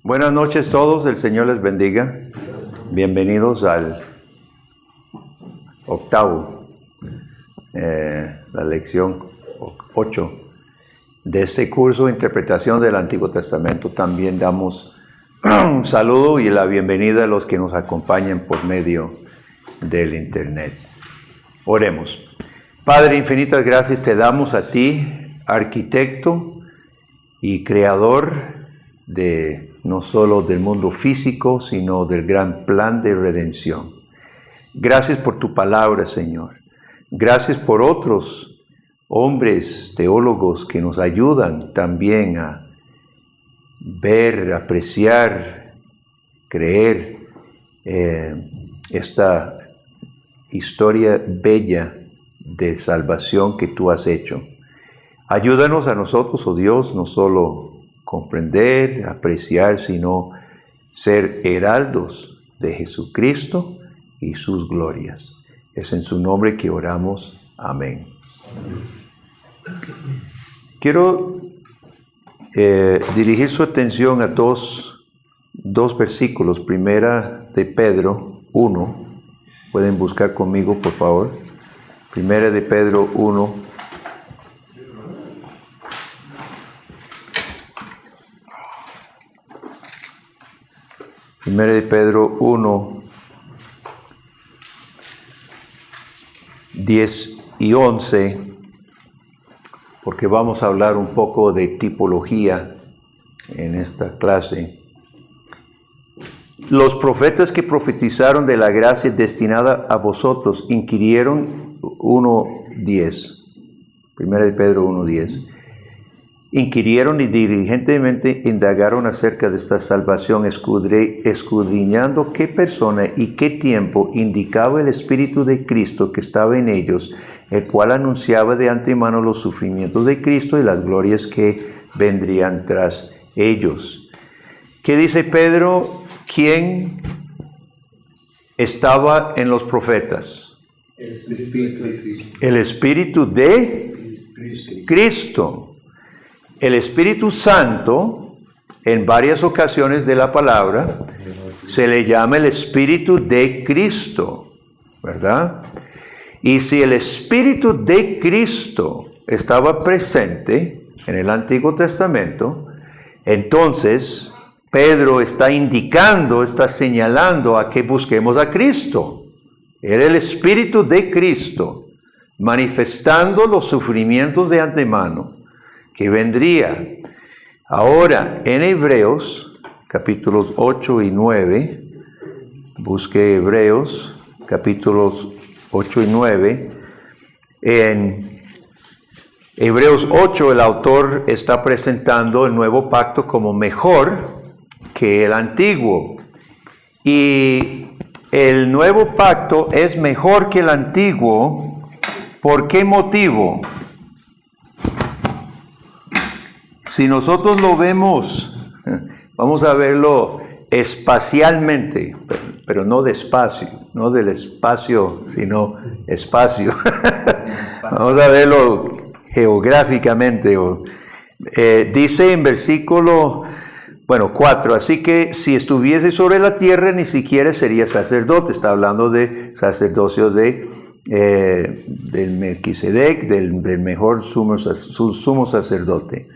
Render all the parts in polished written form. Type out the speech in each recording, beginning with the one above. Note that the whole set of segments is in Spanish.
Buenas noches todos, el Señor les bendiga. Bienvenidos al octavo, la lección 8 de este curso de interpretación del Antiguo Testamento. También damos un saludo y la bienvenida a los que nos acompañan por medio del Internet. Oremos. Padre, infinitas gracias te damos a ti, arquitecto y creador de no solo del mundo físico, sino del gran plan de redención. Gracias por tu palabra, Señor. Gracias por otros hombres teólogos que nos ayudan también a ver, apreciar, creer esta historia bella de salvación que tú has hecho. Ayúdanos a nosotros, oh Dios, no solo comprender, apreciar, sino ser heraldos de Jesucristo y sus glorias. Es en su nombre que oramos. Amén. Quiero dirigir su atención a dos versículos. Primera de Pedro 1. Pueden buscar conmigo, por favor. Primera de Pedro 1. Primera de Pedro 1, 10 y 11, porque vamos a hablar un poco de tipología en esta clase. Los profetas que profetizaron de la gracia destinada a vosotros inquirieron 1:10. Primera de Pedro 1:10. Inquirieron y diligentemente indagaron acerca de esta salvación, escudriñando qué persona y qué tiempo indicaba el Espíritu de Cristo que estaba en ellos, el cual anunciaba de antemano los sufrimientos de Cristo y las glorias que vendrían tras ellos. ¿Qué dice Pedro? ¿Quién estaba en los profetas? El Espíritu de Cristo. El Espíritu de Cristo. El Espíritu Santo, en varias ocasiones de la palabra, se le llama el Espíritu de Cristo, ¿verdad? Y si el Espíritu de Cristo estaba presente en el Antiguo Testamento, entonces Pedro está indicando, está señalando a que busquemos a Cristo. Era el Espíritu de Cristo, manifestando los sufrimientos de antemano que vendría. Ahora, en Hebreos, capítulos 8 y 9, busque Hebreos, capítulos 8 y 9. En Hebreos 8, el autor está presentando el nuevo pacto como mejor que el antiguo. Y el nuevo pacto es mejor que el antiguo. ¿Por qué motivo? Si nosotros lo vemos, vamos a verlo espacialmente, pero no despacio, no del espacio, sino espacio. Vamos a verlo geográficamente. Dice en versículo 4, así que si estuviese sobre la tierra ni siquiera sería sacerdote. Está hablando de sacerdocio del Melquisedec, del mejor sumo sacerdote.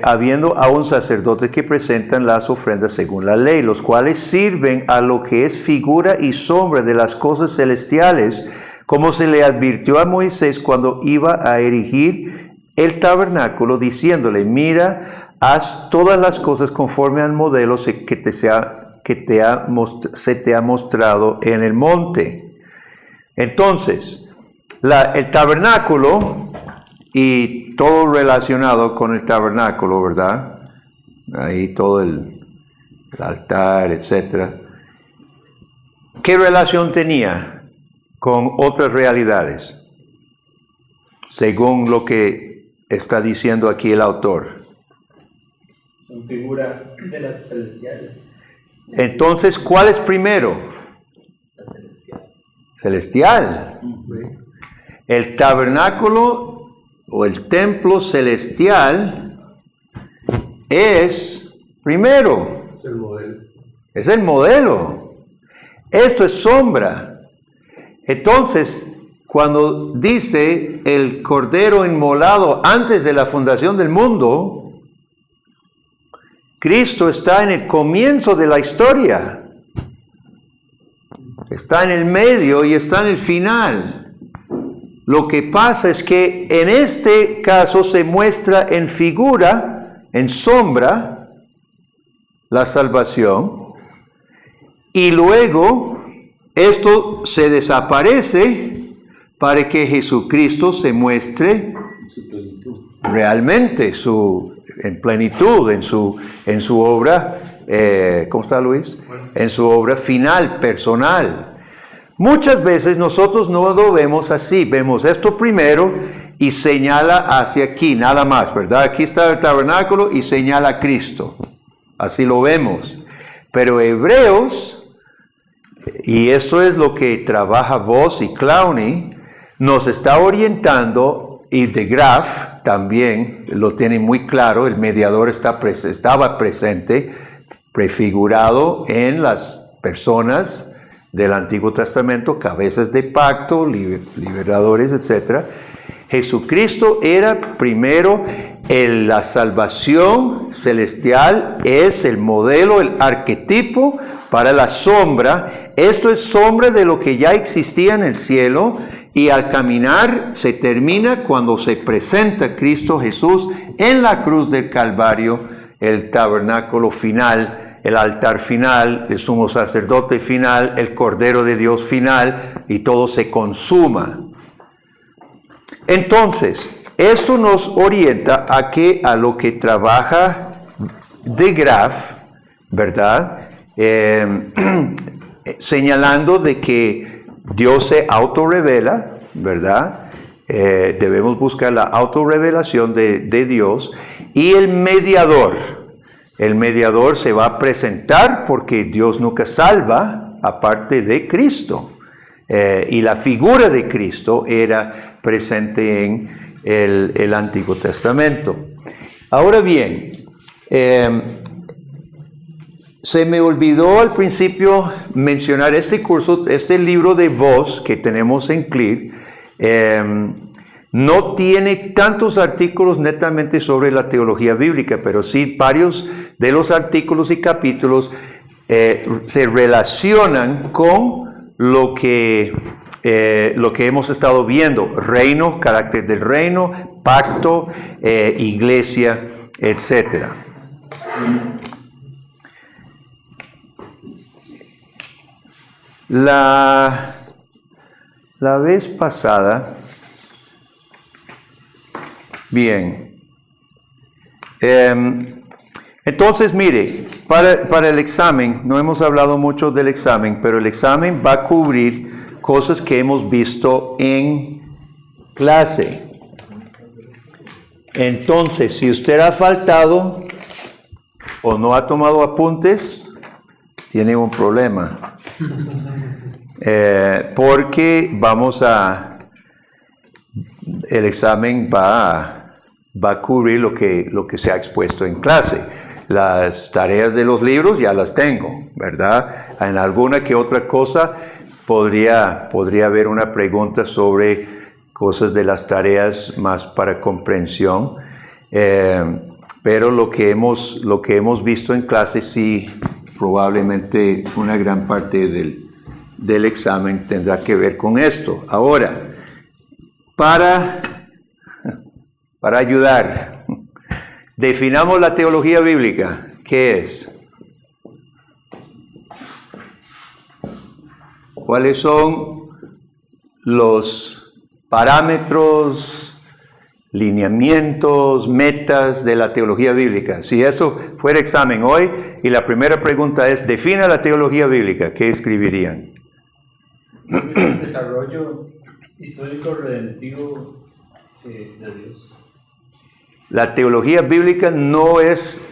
Habiendo aún sacerdotes que presentan las ofrendas según la ley, los cuales sirven a lo que es figura y sombra de las cosas celestiales, como se le advirtió a Moisés cuando iba a erigir el tabernáculo, diciéndole: mira, haz todas las cosas conforme al modelo que se te ha mostrado en el monte. Entonces, el tabernáculo y todo relacionado con el tabernáculo, ¿verdad? Ahí todo el altar, etc. ¿Qué relación tenía con otras realidades? Según lo que está diciendo aquí el autor. Son figuras de las celestiales. Entonces, ¿cuál es primero? La celestial. Celestial. El tabernáculo o el templo celestial es primero. El modelo. Es el modelo. Esto es sombra. Entonces, cuando dice el Cordero inmolado antes de la fundación del mundo, Cristo está en el comienzo de la historia. Está en el medio y está en el final. Lo que pasa es que en este caso se muestra en figura, en sombra, la salvación. Y luego esto se desaparece para que Jesucristo se muestre realmente en plenitud, en su obra. ¿Cómo está Luis? En su obra final, personal. Muchas veces nosotros no lo vemos así, vemos esto primero y señala hacia aquí, nada más, ¿verdad? Aquí está el tabernáculo y señala a Cristo, así lo vemos. Pero Hebreos, y esto es lo que trabaja Voss y Clowney, nos está orientando, y de Graff también lo tiene muy claro, el mediador estaba presente, prefigurado en las personas del Antiguo Testamento, cabezas de pacto, liberadores, etc. Jesucristo era primero la salvación celestial, es el modelo, el arquetipo para la sombra. Esto es sombra de lo que ya existía en el cielo, y al caminar se termina cuando se presenta Cristo Jesús en la cruz del Calvario, el tabernáculo final, el altar final, el sumo sacerdote final, el Cordero de Dios final, y todo se consuma. Entonces, esto nos orienta a lo que trabaja de Graff, ¿verdad? Señalando de que Dios se autorrevela, ¿verdad? Debemos buscar la autorrevelación de Dios, y el mediador se va a presentar porque Dios nunca salva aparte de Cristo, y la figura de Cristo era presente en el Antiguo Testamento. Ahora bien, se me olvidó al principio mencionar este curso, este libro de Voss que tenemos en CLIV. No tiene tantos artículos netamente sobre la teología bíblica, pero sí varios de los artículos y capítulos se relacionan con lo que hemos estado viendo: reino, carácter del reino, pacto, iglesia, etc. La vez pasada, bien, entonces mire, para el examen, no hemos hablado mucho del examen, pero el examen va a cubrir cosas que hemos visto en clase. Entonces, si usted ha faltado o no ha tomado apuntes, tiene un problema. Porque el examen va a cubrir lo que se ha expuesto en clase. Las tareas de los libros ya las tengo, ¿verdad? En alguna que otra cosa podría haber una pregunta sobre cosas de las tareas más para comprensión, pero lo que hemos visto en clase, sí, probablemente una gran parte del examen tendrá que ver con esto. Ahora, para ayudar, definamos la teología bíblica. ¿Qué es? ¿Cuáles son los parámetros, lineamientos, metas de la teología bíblica? Si eso fuera examen hoy y la primera pregunta es, defina la teología bíblica, ¿qué escribirían? El desarrollo histórico redentivo de Dios. La teología bíblica no es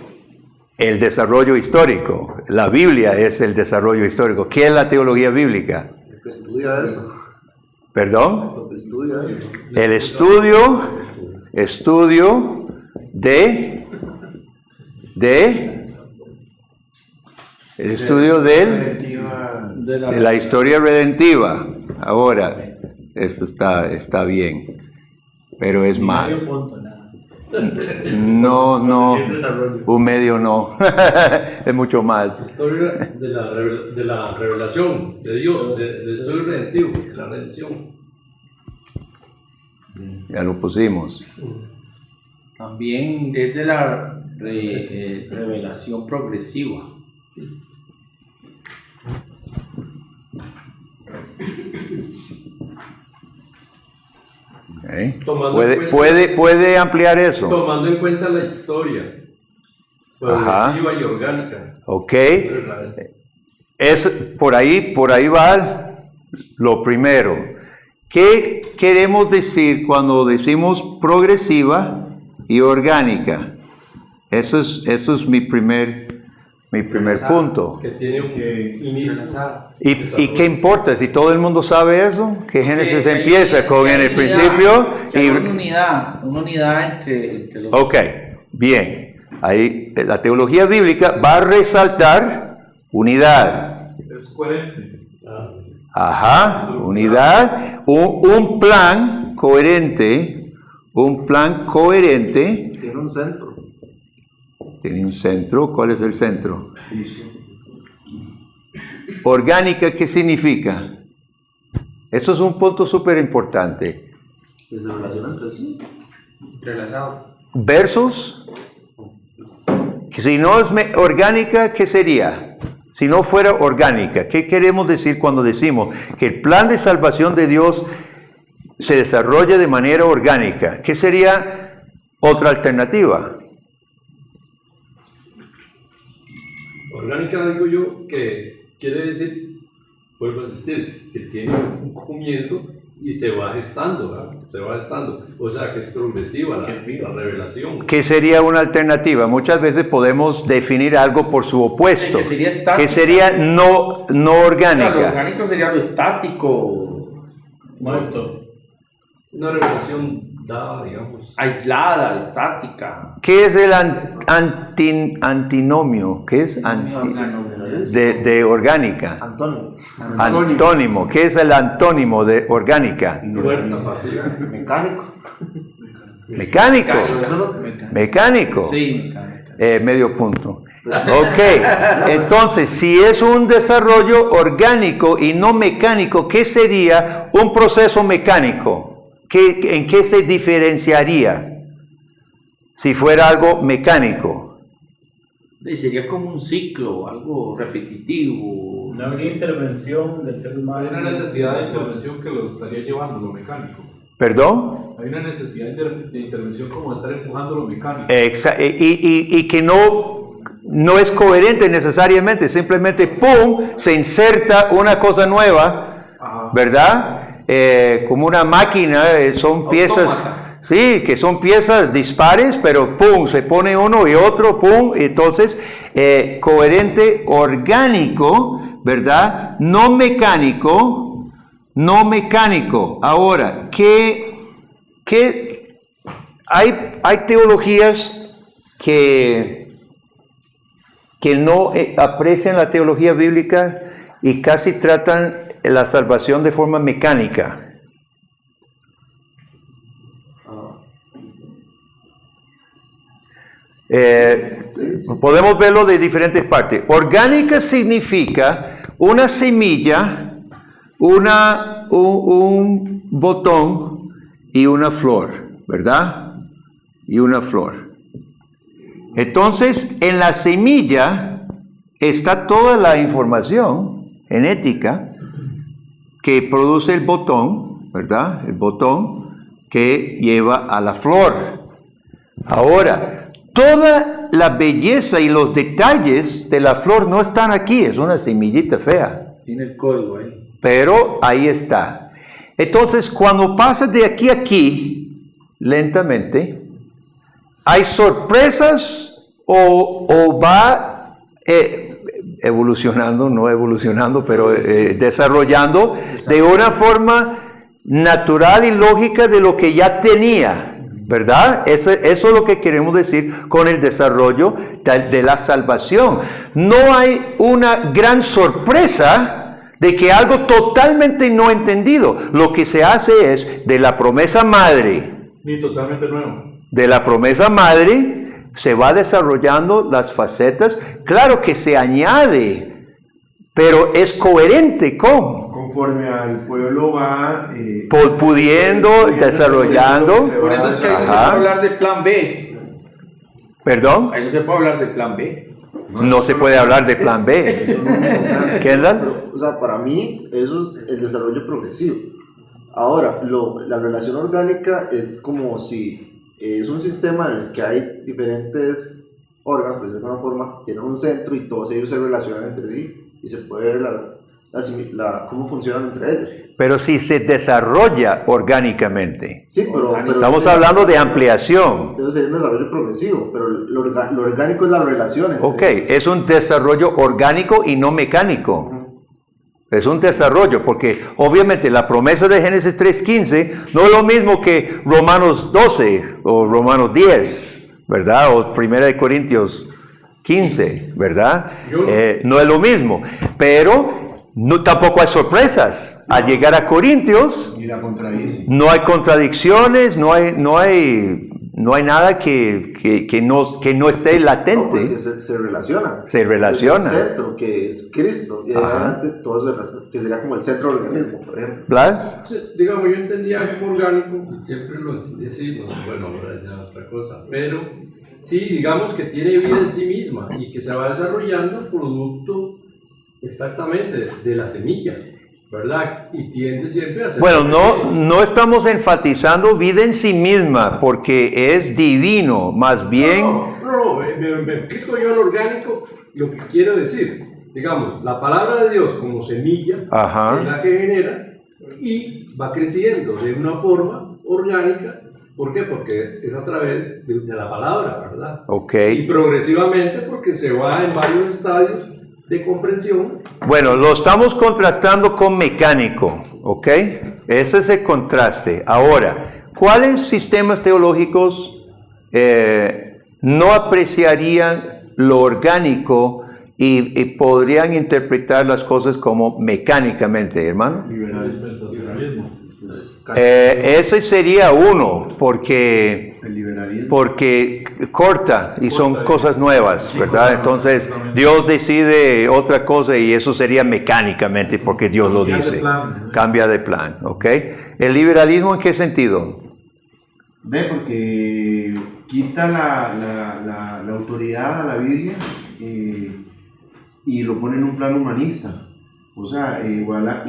el desarrollo histórico. La Biblia es el desarrollo histórico. ¿Qué es la teología bíblica? El que estudia eso. ¿Perdón? Lo que estudia eso. El estudio de El estudio de la historia redentiva. Ahora, esto está bien, pero es más. Medio punto, nada. No, Sin desarrollo. un medio no, es mucho más. Historia de la revelación de Dios, del estudio redentivo, de la redención. Ya lo pusimos. También es de la revelación progresiva. Okay. Tomando en cuenta- ¿Puede ampliar eso? Tomando en cuenta la historia progresiva y orgánica. Ok. Es, por ahí va lo primero. ¿Qué queremos decir cuando decimos progresiva y orgánica? Esto es mi primer punto. Que tiene un inicio. ¿Y qué importa? Si todo el mundo sabe eso, que Génesis Que empieza con en el principio que hay y... una unidad entre los... Ok, bien. Ahí la teología bíblica va a resaltar unidad. Es coherente. Ajá, unidad, un plan coherente, Tiene un centro. tiene un centro. ¿Cuál es el centro? Orgánica, ¿qué significa? Esto es un punto súper importante. Que se relaciona entre sí. Entrelazado. Versus, que si no es orgánica, ¿qué sería? Si no fuera orgánica, ¿qué queremos decir cuando decimos que el plan de salvación de Dios se desarrolla de manera orgánica? ¿Qué sería otra alternativa? Orgánica digo yo que quiere decir, vuelvo a insistir, que tiene un comienzo y se va gestando, ¿verdad? Se va gestando. O sea que es progresiva la revelación. ¿Qué sería una alternativa? Muchas veces podemos definir algo por su opuesto. Que sería estática. Que sería no Claro, lo orgánica. orgánico sería lo estático, Muerto. Una revelación dada, digamos. aislada, estática. ¿Qué es el antinomio? ¿Qué es de orgánica? Antonio. Antónimo. ¿Qué es el antónimo de orgánica? Muerta, pasiva. Mecánico. Mecánico. Mecánico. Sí, Medio punto. Ok, entonces, si es un desarrollo orgánico y no mecánico, ¿qué sería un proceso mecánico? ¿En qué se diferenciaría si fuera algo mecánico? Y sería como un ciclo, algo repetitivo. No habría intervención del ser humano. Hay una necesidad de intervención que lo estaría llevando lo mecánico. ¿Perdón? Hay una necesidad de intervención como de estar empujando lo mecánico. Y que no es coherente necesariamente, simplemente ¡pum! Se inserta una cosa nueva, ¿verdad? Como una máquina, son piezas, sí, que son piezas dispares, pero ¡pum! Se pone uno y otro, ¡pum! Entonces, coherente, orgánico, ¿verdad? No mecánico. Ahora, hay teologías que no aprecian la teología bíblica y casi tratan la salvación de forma mecánica. Podemos verlo de diferentes partes. Orgánica significa una semilla, un botón y una flor, ¿verdad? Y una flor. Entonces, en la semilla está toda la información genética que produce el botón, ¿verdad? El botón que lleva a la flor. Ahora, toda la belleza y los detalles de la flor no están aquí, es una semillita fea. Tiene el código ahí. Pero ahí está. Entonces, cuando pasa de aquí a aquí, lentamente, ¿hay sorpresas o va evolucionando, no evolucionando, pero desarrollando de una forma natural y lógica de lo que ya tenía? ¿verdad? Eso es lo que queremos decir con el desarrollo de la salvación. No hay una gran sorpresa de que algo totalmente no entendido. Lo que se hace es de la promesa madre. Ni totalmente nuevo. De la promesa madre se va desarrollando las facetas. Claro que se añade, pero es coherente con. Conforme al pueblo va Pudiendo, desarrollando. Por eso es que ahí no se puede Ajá. hablar de plan B. ¿Perdón? Ahí no se puede hablar de plan B. No se puede hablar de plan B. Eso no es importante. Kendall. Pero, o sea, para mí eso es el desarrollo progresivo. Ahora, la relación orgánica es como si es un sistema en el que hay diferentes órganos, pues de alguna forma, tienen un centro y todos ellos se relacionan entre sí y se puede ver cómo funcionan entre ellos. Pero si se desarrolla orgánicamente. Sí, pero Estamos hablando de ampliación. Eso sería un desarrollo progresivo, pero lo orgánico es la relación. Ok, es un desarrollo orgánico y no mecánico. Es un desarrollo, porque obviamente la promesa de Génesis 3.15 no es lo mismo que Romanos 12 o Romanos 10, ¿verdad? O 1 Corintios 15, ¿verdad? No es lo mismo, pero tampoco hay sorpresas. Al llegar a Corintios, y la contradice. no hay contradicciones, no hay nada que no esté No, latente. porque se relaciona. Se relaciona. Es el centro, que es Cristo, y adelante todo eso, que sería como el centro del organismo, por ejemplo. ¿Blas? Sí, digamos, yo entendía algo orgánico, siempre lo entendí así, bueno, ahora ya otra cosa, pero sí, digamos que tiene vida en sí misma y que se va desarrollando producto exactamente de la semilla, ¿verdad? Y tiende siempre a ser... Bueno, no estamos enfatizando vida en sí misma porque es divino, más bien... No, me explico yo en orgánico lo que quiero decir. Digamos, la palabra de Dios como semilla Ajá. es la que genera y va creciendo de una forma orgánica. ¿Por qué? Porque es a través de la palabra, ¿verdad? Ok. Y progresivamente porque se va en varios estadios de comprensión. Bueno, lo estamos contrastando con mecánico, ¿ok? Ese es el contraste. Ahora, ¿cuáles sistemas teológicos no apreciarían lo orgánico y podrían interpretar las cosas como mecánicamente, hermano? Dispensacionalismo. Ese sería uno, porque El liberalismo. corta y son cosas nuevas, ¿verdad? Entonces Dios decide otra cosa y eso sería mecánicamente porque Dios lo dice. Cambia de plan, ¿ok? ¿El liberalismo en qué sentido? Ve, porque quita la autoridad a la Biblia y lo pone en un plano humanista. O sea, iguala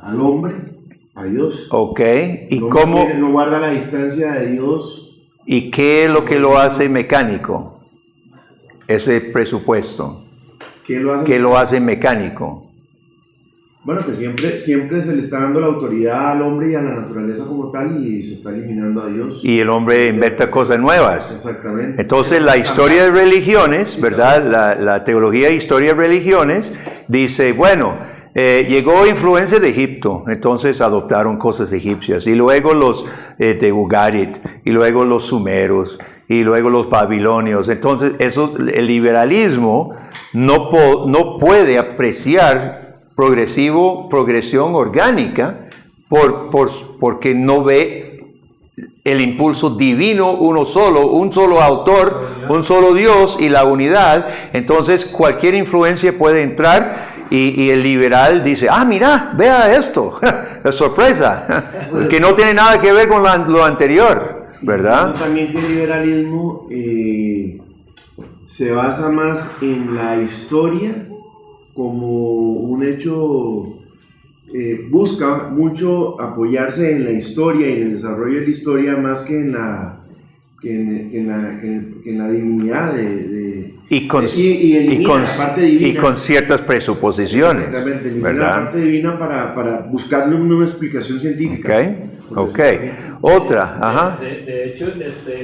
al hombre, a Dios. Ok, ¿y No cómo? mantiene- no guarda la distancia de Dios. ¿Y qué es lo que lo hace mecánico? Ese presupuesto. ¿Qué lo hace? ¿Qué lo hace mecánico? Bueno, que siempre se le está dando la autoridad al hombre y a la naturaleza como tal y se está eliminando a Dios. Y el hombre inventa cosas nuevas. Exactamente. Entonces la historia de religiones, ¿verdad? La teología e historia de religiones dice, bueno, llegó influencia de Egipto, entonces adoptaron cosas egipcias, y luego los de Ugarit, y luego los sumeros, y luego los babilonios. Entonces el liberalismo no puede apreciar progresión orgánica porque no ve el impulso divino, un solo autor, un solo Dios y la unidad. Entonces cualquier influencia puede entrar y el liberal dice, mira, vea esto, es sorpresa, que no tiene nada que ver con lo anterior, ¿verdad? También que el liberalismo se basa más en la historia como un hecho, busca mucho apoyarse en la historia y en el desarrollo de la historia más que en la divinidad Y con la parte divina. con ciertas presuposiciones, Exactamente, elimina la ¿verdad? parte divina para buscarle una explicación científica. Ok. Otra, ajá. De hecho,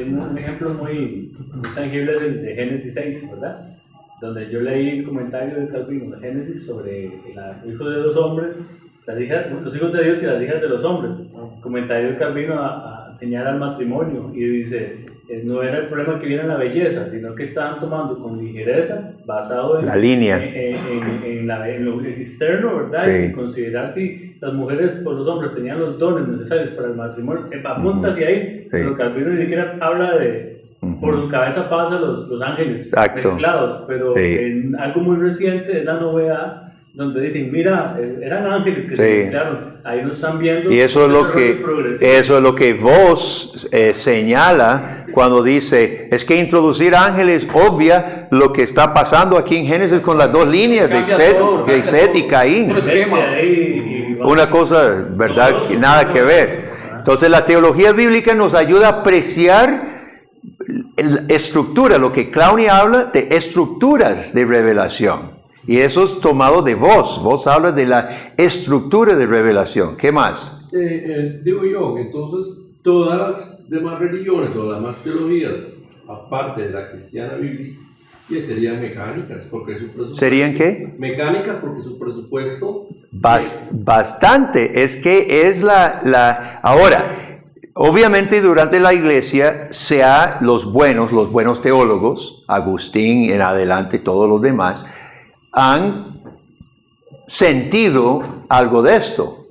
un ejemplo muy tangible de Génesis 6, ¿verdad? Donde yo leí el comentario de Calvino de Génesis sobre el hijo de los hombres, los hijos de Dios y las hijas de los hombres. Comentario de Calvino señala el matrimonio y dice, no era el problema que viene en la belleza, sino que estaban tomando con ligereza, basado en La línea. en lo externo, ¿verdad? Sí. Y sin considerar si las mujeres o los hombres tenían los dones necesarios para el matrimonio. Apunta hacia ahí, Sí. pero Calvino ni siquiera habla de por su cabeza pasan los ángeles Exacto. mezclados, pero Sí. en algo muy reciente es la novedad donde dicen, mira, eran ángeles que Sí. se mezclaron, ahí nos están viendo. Y eso es un lo desarrollo que, progresivo. eso es lo que vos señala cuando dice, es que introducir ángeles obvia lo que está pasando aquí en Génesis con las dos líneas de Set y Caín. Vete ahí y Una cosa, ¿verdad? Que nada que ver. Entonces la teología bíblica nos ayuda a apreciar la estructura, lo que Claudia habla de estructuras de revelación. Y eso es tomado de vos. Vos hablas de la estructura de revelación. ¿Qué más? Digo yo, entonces todas las demás religiones o las demás teologías, aparte de la cristiana bíblica, serían mecánicas, porque su presupuesto... ¿Serían qué? Mecánicas, porque su presupuesto... Bastante. Es que es Ahora, obviamente durante la iglesia, los buenos teólogos, Agustín en adelante, todos los demás, han sentido algo de esto,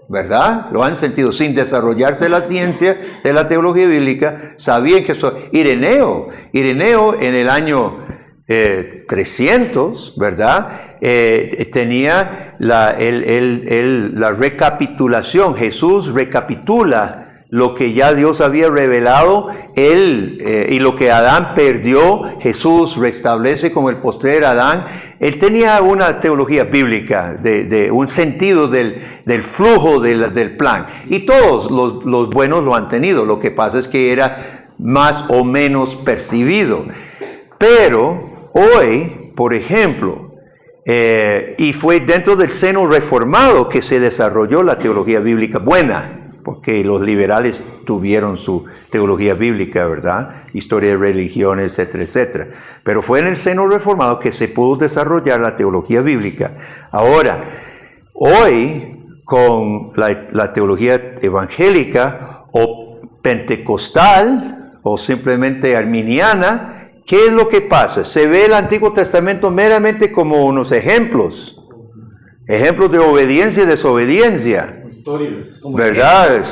¿verdad? Lo han sentido sin desarrollarse la ciencia de la teología bíblica, sabían que esto... Ireneo en el año 300, ¿verdad? Tenía la recapitulación, Jesús recapitula lo que ya Dios había revelado, y lo que Adán perdió, Jesús restablece como el postrer Adán. Él tenía una teología bíblica, de un sentido del flujo del plan. Y todos los buenos lo han tenido, lo que pasa es que era más o menos percibido. Pero hoy, por ejemplo, y fue dentro del seno reformado que se desarrolló la teología bíblica buena, porque los liberales tuvieron su teología bíblica, ¿verdad? Historia de religiones, etcétera, etcétera. Pero fue en el seno reformado que se pudo desarrollar la teología bíblica. Ahora, hoy, con la teología evangélica o pentecostal o simplemente arminiana, ¿qué es lo que pasa? Se ve el Antiguo Testamento meramente como unos ejemplos de obediencia y desobediencia. Historias. ¿Verdad?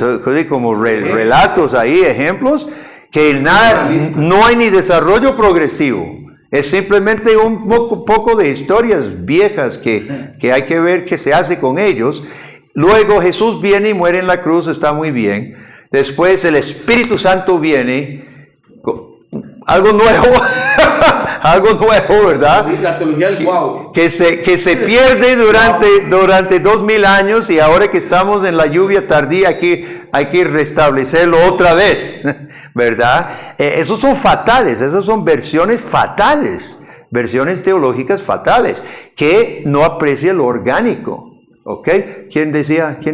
Como relatos ahí, ejemplos, que no hay ni desarrollo progresivo. Es simplemente un poco de historias viejas que hay que ver qué se hace con ellos. Luego Jesús viene y muere en la cruz, está muy bien. Después el Espíritu Santo viene, algo nuevo. Algo nuevo, ¿verdad? La teología del guau. Que se pierde durante 2000 años, y ahora que estamos en la lluvia tardía hay que restablecerlo otra vez, ¿verdad? Esos son fatales, esas son versiones fatales, versiones teológicas fatales, que no aprecia lo orgánico, ¿ok? ¿Quién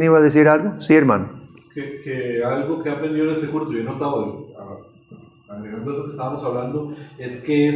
iba a decir algo? Sí, hermano. Que algo que he aprendido en este curso, yo he notado, agregando eso que estábamos hablando, es que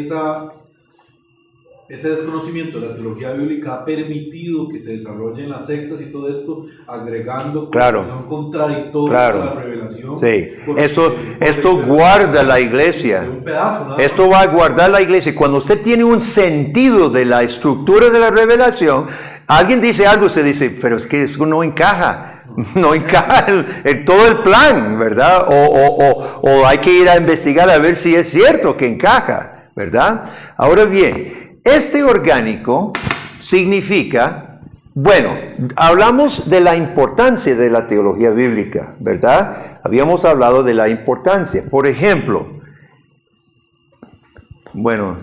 ese desconocimiento de la teología bíblica ha permitido que se desarrollen las sectas y todo esto, agregando Claro. que son contradictorias Claro. a la revelación. Sí, Porque- esto porque- guarda la iglesia. de un pedazo, nada Esto más. va a guardar la iglesia. Cuando usted tiene un sentido de la estructura de la revelación, alguien dice algo, usted dice, pero es que eso no encaja. No encaja en todo el plan, ¿verdad? O hay que ir a investigar a ver si es cierto que encaja, ¿verdad? Ahora bien, este orgánico significa, bueno, hablamos de la importancia de la teología bíblica, ¿verdad? Habíamos hablado de la importancia. Por ejemplo, bueno,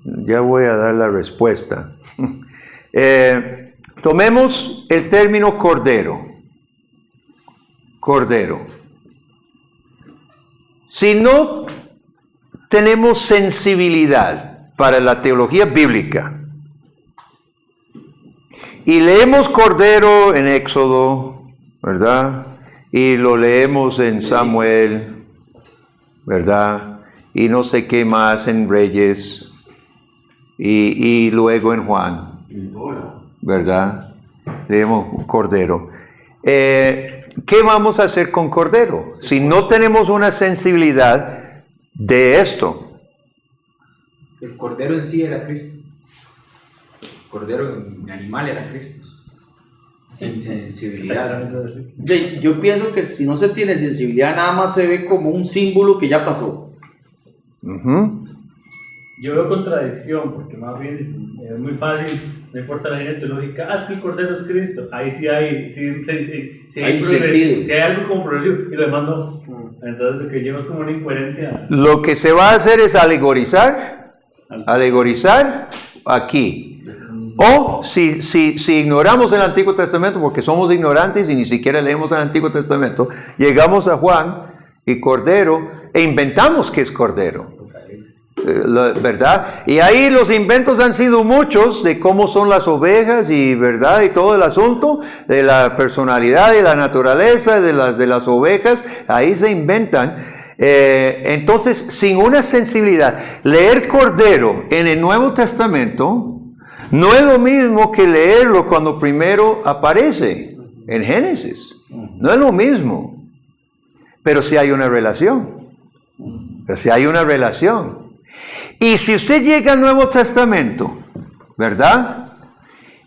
ya voy a dar la respuesta. Tomemos el término cordero. Si no tenemos sensibilidad para la teología bíblica y leemos Cordero en Éxodo, ¿verdad? Y lo leemos en Samuel, ¿verdad? Y no sé qué más en Reyes, y luego en Juan, ¿verdad? Leemos Cordero. ¿qué vamos a hacer con Cordero? Si no tenemos una sensibilidad de esto. El cordero en sí era Cristo. El cordero en animal era Cristo. Sin sensibilidad. Yo pienso que si no se tiene sensibilidad, nada más se ve como un símbolo que ya pasó. Ujú. Yo veo contradicción, porque más bien es muy fácil, no importa la línea teológica, es que el Cordero es Cristo. Ahí sí hay, Hay un sentido. si hay algo como progresivo, y lo demás no. Entonces lo que lleva es como una incoherencia. Lo que se va a hacer es alegorizar aquí. O si ignoramos el Antiguo Testamento, porque somos ignorantes y ni siquiera leemos el Antiguo Testamento, llegamos a Juan y Cordero e inventamos que es Cordero. ¿Verdad? Y ahí los inventos han sido muchos de cómo son las ovejas y verdad y todo el asunto de la personalidad y la naturaleza de las ovejas, ahí se inventan. Entonces, sin una sensibilidad, leer Cordero en el Nuevo Testamento no es lo mismo que leerlo cuando primero aparece en Génesis. No es lo mismo. Pero sí hay una relación. Y si usted llega al Nuevo Testamento, ¿verdad?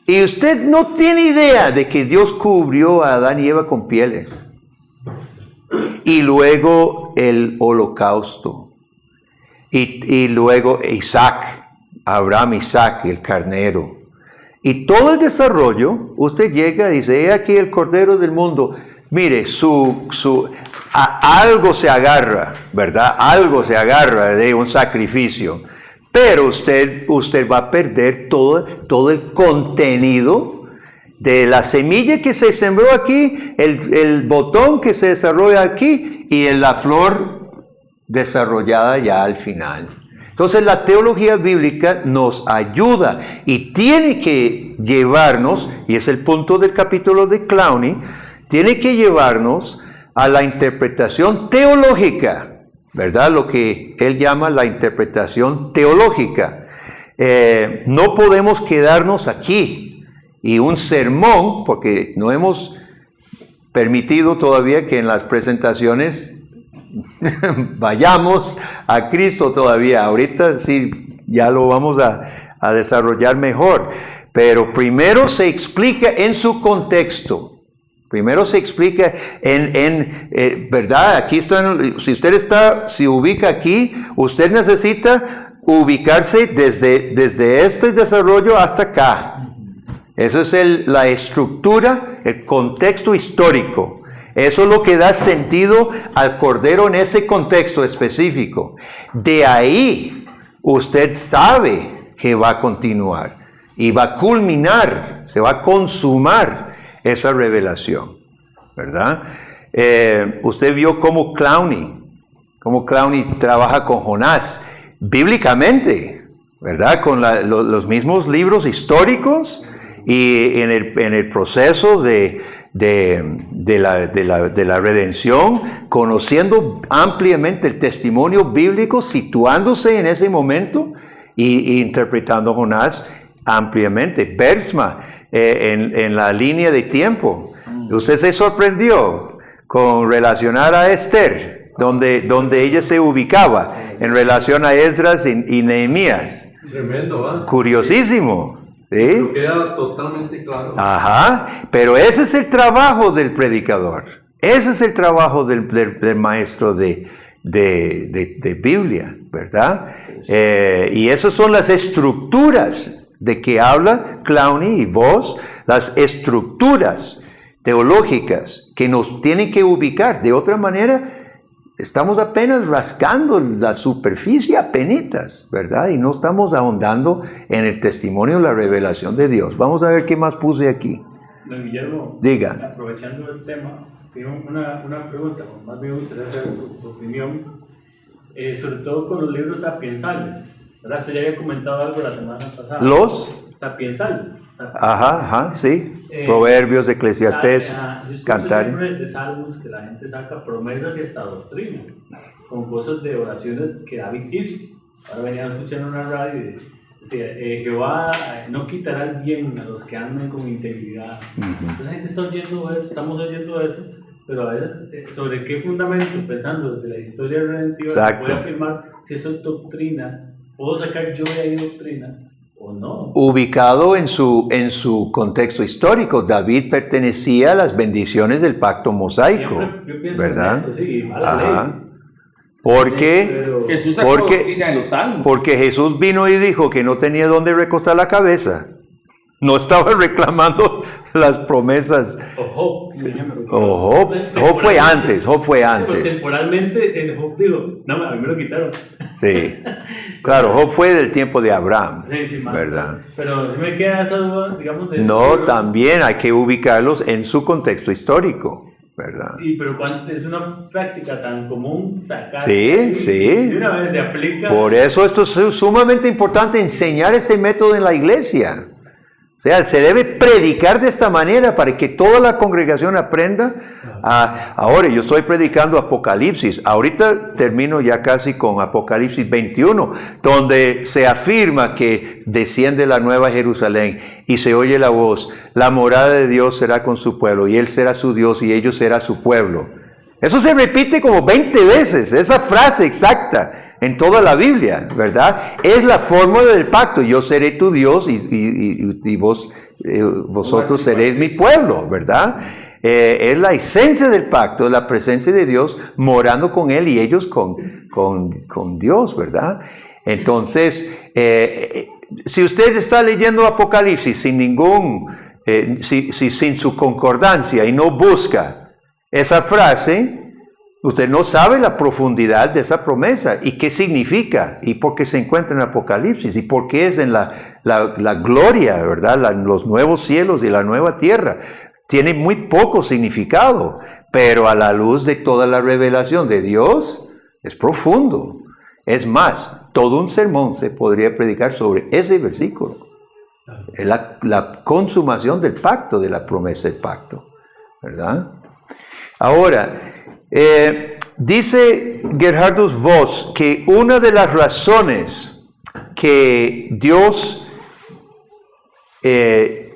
Y usted no tiene idea de que Dios cubrió a Adán y Eva con pieles. Y luego el holocausto. Y luego Abraham, Isaac, el carnero. Y todo el desarrollo, usted llega y dice, he aquí el Cordero del mundo. Mire, algo se agarra, ¿verdad? Algo se agarra de un sacrificio. Pero usted va a perder todo el contenido de la semilla que se sembró aquí, el botón que se desarrolla aquí y la flor desarrollada ya al final. Entonces la teología bíblica nos ayuda y tiene que llevarnos, y es el punto del capítulo de Clowney, tiene que llevarnos a la interpretación teológica, ¿verdad? Lo que él llama la interpretación teológica. No podemos quedarnos aquí y un sermón, porque no hemos permitido todavía que en las presentaciones vayamos a Cristo todavía. Ahorita sí, ya lo vamos a desarrollar mejor. Pero primero se explica en su contexto. Primero se explica ¿verdad? Aquí están, si ubica aquí, usted necesita ubicarse desde este desarrollo hasta acá. Eso es la estructura, el contexto histórico. Eso es lo que da sentido al Cordero en ese contexto específico. De ahí, usted sabe que va a continuar y va a culminar, se va a consumar esa revelación, ¿verdad? Usted vio cómo Clowney trabaja con Jonás bíblicamente, ¿verdad? Con los mismos libros históricos y en el proceso de la redención, conociendo ampliamente el testimonio bíblico, situándose en ese momento y interpretando Jonás ampliamente. Bersma, en la línea de tiempo. Usted se sorprendió con relacionar a Esther, donde ella se ubicaba en relación a Esdras y Nehemías. Tremendo, ¿verdad? Curiosísimo. ¿Sí? Pero queda totalmente claro. Ajá, pero ese es el trabajo del predicador. Ese es el trabajo del maestro de Biblia, ¿verdad? Y esas son las estructuras de que habla Clowney y vos, las estructuras teológicas que nos tienen que ubicar. De otra manera, estamos apenas rascando la superficie apenitas, ¿verdad? Y no estamos ahondando en el testimonio, la revelación de Dios. Vamos a ver qué más puse aquí. Don Guillermo, Diga. aprovechando el tema, tengo una pregunta, más me gustaría saber su opinión, sobre todo con los libros sapiensales. ¿Verdad? Usted ya había comentado algo la semana pasada. Los sapiensales. Ajá, sí. Proverbios, Eclesiastés, Cantar. Siempre de salmos que la gente saca promesas y hasta doctrina, con cosas de oraciones que David hizo. Ahora venía escuchando una radio y decía, Jehová no quitará el bien a los que andan con integridad. Entonces la gente está oyendo eso, estamos oyendo eso, pero a veces, ¿sobre qué fundamento, pensando desde la historia redentiva, se Exacto. puede afirmar si eso es doctrina? ¿Puedo sacar yo de ahí doctrina o no? Ubicado en su contexto histórico, David pertenecía a las bendiciones del pacto mosaico, Siempre yo pienso ¿verdad? en eso, sí, a la Ajá. ley. Porque, Pero- Jesús sacó Porque- doctrina de los salmos. porque Jesús vino y dijo que no tenía dónde recostar la cabeza. No estaba reclamando las promesas. O Job, por ejemplo. O Job fue antes, Job fue Pero antes. temporalmente, el Job dijo, no, a mí me lo quitaron. Sí. Claro, Job fue del tiempo de Abraham, Sí, sí, más. ¿verdad? Pero si me queda esa duda, digamos, de esos No, libros. también hay que ubicarlos en su contexto histórico, ¿verdad? Y pero es una práctica tan común sacar. Sí, sí. De una vez se aplica. Por eso esto es sumamente importante, enseñar este método en la iglesia. O sea, se debe predicar de esta manera para que toda la congregación aprenda. Ahora yo estoy predicando Apocalipsis. Ahorita termino ya casi con Apocalipsis 21, donde se afirma que desciende la nueva Jerusalén y se oye la voz. La morada de Dios será con su pueblo y Él será su Dios y ellos será su pueblo. Eso se repite como 20 veces, esa frase exacta. En toda la Biblia, ¿verdad? Es la fórmula del pacto. Yo seré tu Dios y vosotros seréis mi pueblo, ¿verdad? Es la esencia del pacto, la presencia de Dios morando con Él y ellos con Dios, ¿verdad? Entonces, si usted está leyendo Apocalipsis sin su concordancia y no busca esa frase, usted no sabe la profundidad de esa promesa y qué significa y por qué se encuentra en Apocalipsis y por qué es en la gloria, ¿verdad? Los nuevos cielos y la nueva tierra. Tiene muy poco significado, pero a la luz de toda la revelación de Dios es profundo. Es más, todo un sermón se podría predicar sobre ese versículo. Es la consumación del pacto, de la promesa del pacto, ¿verdad? Ahora, dice Gerhardus Voss que una de las razones que Dios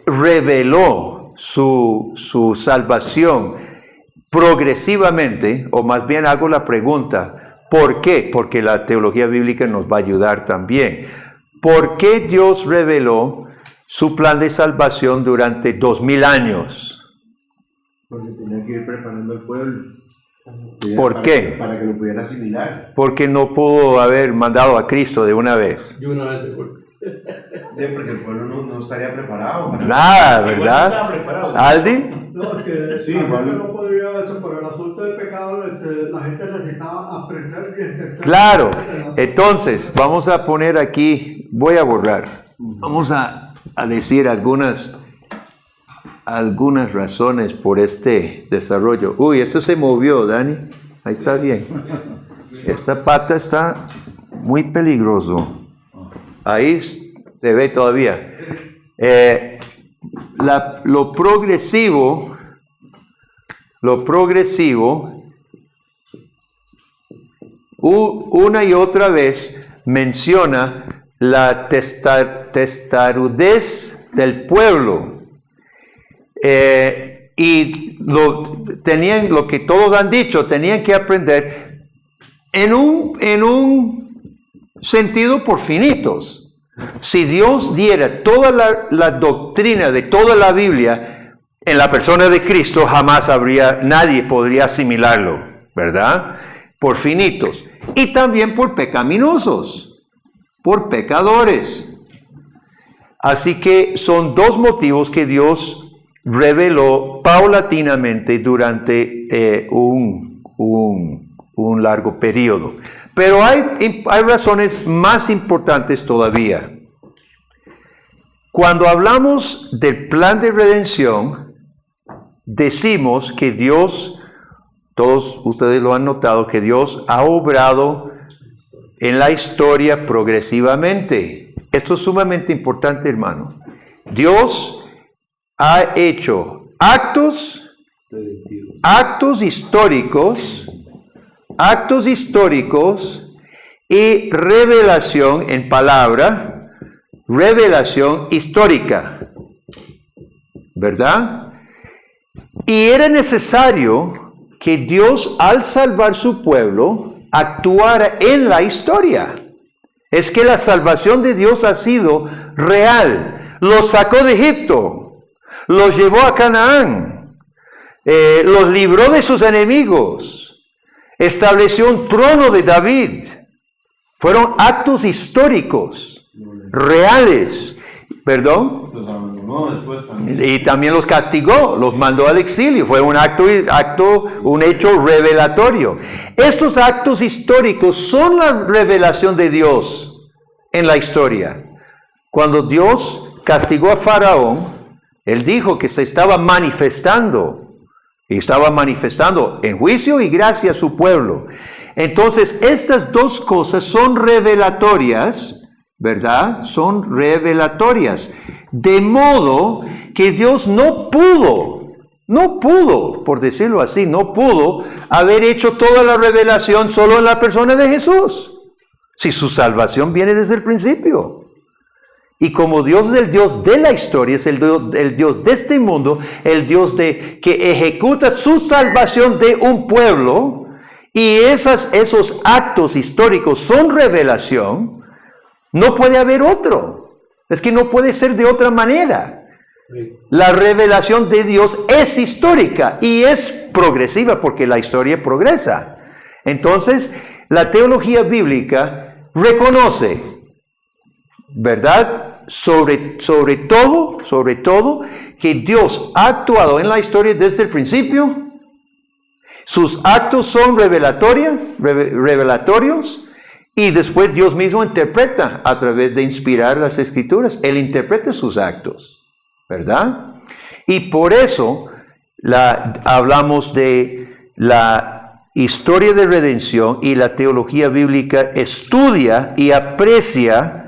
reveló su salvación progresivamente, o más bien hago la pregunta, ¿por qué? Porque la teología bíblica nos va a ayudar también. ¿Por qué Dios reveló su plan de salvación durante 2000 años? Porque tenía que ir preparando al pueblo. ¿Por qué? Para que lo pudiera asimilar. Porque no pudo haber mandado a Cristo de una vez. Y una vez de golpe. Porque el pueblo no estaría preparado. Para... Nada, Igual no ¿verdad? estaba preparado. ¿Aldi? No, es que Sí, la igual. gente no podría eso, por el asunto del pecado, la gente necesitaba aprender y entender. Claro. Entonces, vamos a poner aquí, voy a borrar. Vamos a decir algunas razones por este desarrollo. Uy, esto se movió, Dani. Ahí está bien. Esta pata está muy peligroso. Ahí se ve todavía. Lo progresivo, una y otra vez menciona la testarudez del pueblo. Y lo que todos han dicho, tenían que aprender en un sentido por finitos. Si Dios diera toda la doctrina de toda la Biblia en la persona de Cristo, jamás nadie podría asimilarlo, ¿verdad? Por finitos. Y también por pecaminosos, por pecadores. Así que son dos motivos que Dios reveló paulatinamente durante un largo periodo. Pero hay razones más importantes todavía. Cuando hablamos del plan de redención, decimos que Dios, todos ustedes lo han notado, que Dios ha obrado en la historia progresivamente. Esto es sumamente importante, hermano. Dios ha hecho actos históricos y revelación en palabra, revelación histórica, ¿verdad? Y era necesario que Dios al salvar su pueblo actuara en la historia. Es que la salvación de Dios ha sido real. Los sacó de Egipto, los llevó a Canaán, los libró de sus enemigos, estableció un trono de David. Fueron actos históricos, reales. ¿Perdón? Los abandonó después también. Y también los castigó, los mandó al exilio. Fue un un hecho revelatorio. Estos actos históricos son la revelación de Dios en la historia. Cuando Dios castigó a Faraón, Él dijo que se estaba manifestando. Y estaba manifestando en juicio y gracia a su pueblo. Entonces, estas dos cosas son revelatorias, ¿verdad? Son revelatorias. De modo que Dios no pudo, por decirlo así, no pudo haber hecho toda la revelación solo en la persona de Jesús. Si su salvación viene desde el principio. Y como Dios es el Dios de la historia, es el Dios de este mundo, el Dios que ejecuta su salvación de un pueblo, y esos actos históricos son revelación, no puede haber otro. Es que no puede ser de otra manera. La revelación de Dios es histórica y es progresiva porque la historia progresa. Entonces, la teología bíblica reconoce, ¿verdad? Sobre todo, que Dios ha actuado en la historia desde el principio. Sus actos son revelatorios, y después Dios mismo interpreta a través de inspirar las Escrituras. Él interpreta sus actos, ¿verdad? Y por eso hablamos de la historia de redención, y la teología bíblica estudia y aprecia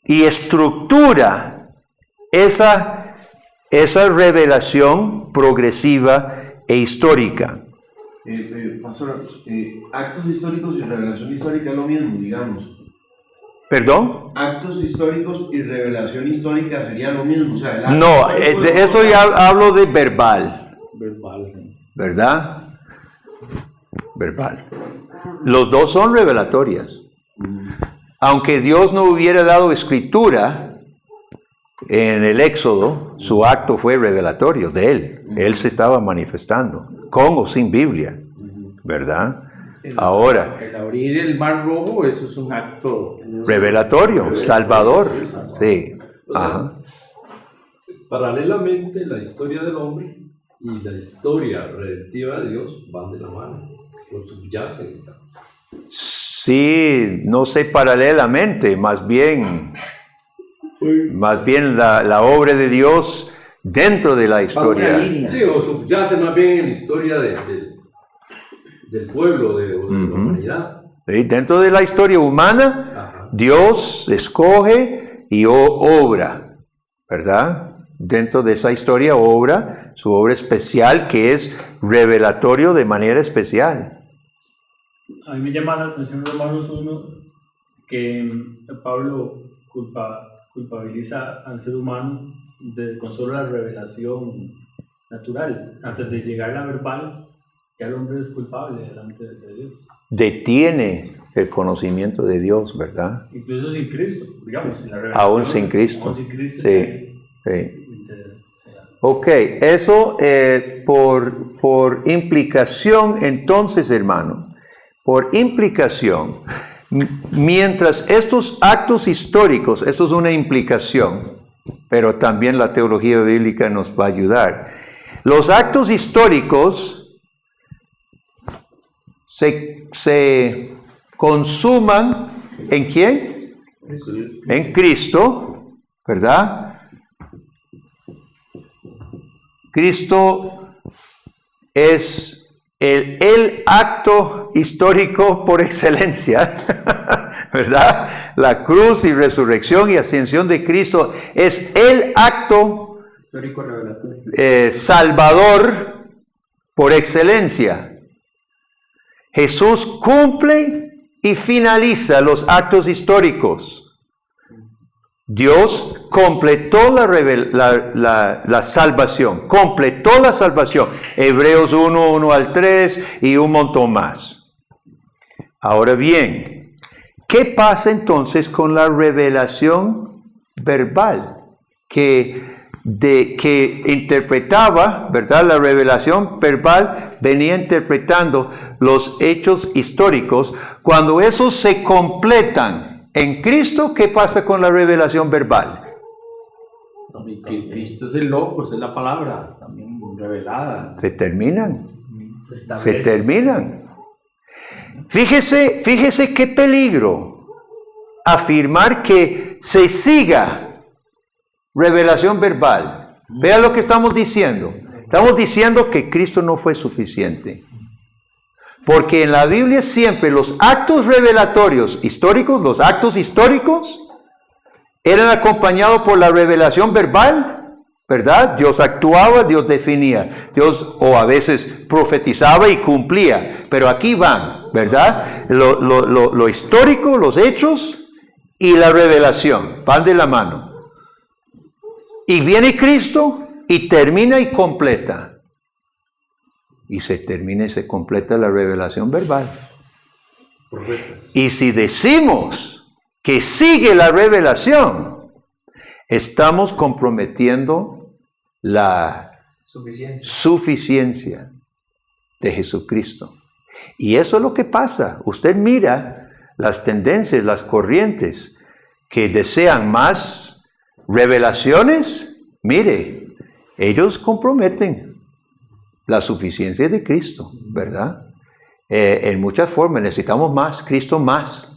y estructura esa revelación progresiva e histórica. Pastor, actos históricos y revelación histórica es lo mismo, digamos. ¿Perdón? Actos históricos y revelación histórica sería lo mismo. O sea, No, de esto ya hablo de verbal. Verbal, sí. ¿Verdad? Verbal. Los dos son revelatorias. Aunque Dios no hubiera dado escritura en el Éxodo, su acto fue revelatorio de Él. Él se estaba manifestando, con o sin Biblia, ¿verdad? Ahora, El abrir el mar rojo, eso es un acto revelatorio, salvador. Sí. O sea, Ajá. paralelamente la historia del hombre y la historia redentiva de Dios van de la mano, o subyacen. Sí, no sé paralelamente, más bien la obra de Dios dentro de la historia. Sí, o subyace más bien en la historia del pueblo, de la humanidad. Sí, dentro de la historia humana, Ajá. Dios escoge y obra, ¿verdad? Dentro de esa historia obra su obra especial, que es revelatorio de manera especial. A mí me llama la atención Romanos 1 que Pablo culpabiliza al ser humano con solo la revelación natural. Antes de llegar a la verbal, ya el hombre es culpable delante de Dios. Detiene el conocimiento de Dios, ¿verdad? Incluso sin Cristo, digamos, sin la revelación. Aún sin Cristo. Aún sin Cristo. Sí, sí. Ok, eso por implicación, entonces, hermano, por implicación, mientras estos actos históricos, esto es una implicación, pero también la teología bíblica nos va a ayudar. Los actos históricos se consuman ¿en quién? En Cristo, ¿verdad? Cristo es el acto histórico por excelencia, ¿verdad? La cruz y resurrección y ascensión de Cristo es el acto Histórico revelatorio. salvador por excelencia. Jesús cumple y finaliza los actos históricos. Dios completó la salvación, completó la salvación. Hebreos 1, 1 al 3 y un montón más. Ahora bien, ¿qué pasa entonces con la revelación verbal? Que interpretaba, ¿verdad? La revelación verbal venía interpretando los hechos históricos. Cuando esos se completan en Cristo, ¿qué pasa con la revelación verbal? Que Cristo es el logos, es la palabra también revelada. Se terminan. Esta Se vez, terminan. Fíjese qué peligro afirmar que se siga revelación verbal. Vea lo que estamos diciendo. Estamos diciendo que Cristo no fue suficiente. Porque en la Biblia siempre los actos revelatorios históricos, los actos históricos, eran acompañados por la revelación verbal, ¿verdad? Dios actuaba, Dios definía, Dios o a veces profetizaba y cumplía. Pero aquí van, ¿verdad? Lo histórico, los hechos y la revelación van de la mano. Y viene Cristo y termina y completa. Y se termina y se completa la revelación verbal. Y si decimos que sigue la revelación, estamos comprometiendo la suficiencia de Jesucristo. Y eso es lo que pasa. Usted mira las tendencias, las corrientes que desean más revelaciones. Mire, ellos comprometen la suficiencia de Cristo, ¿verdad? En muchas formas necesitamos más, Cristo más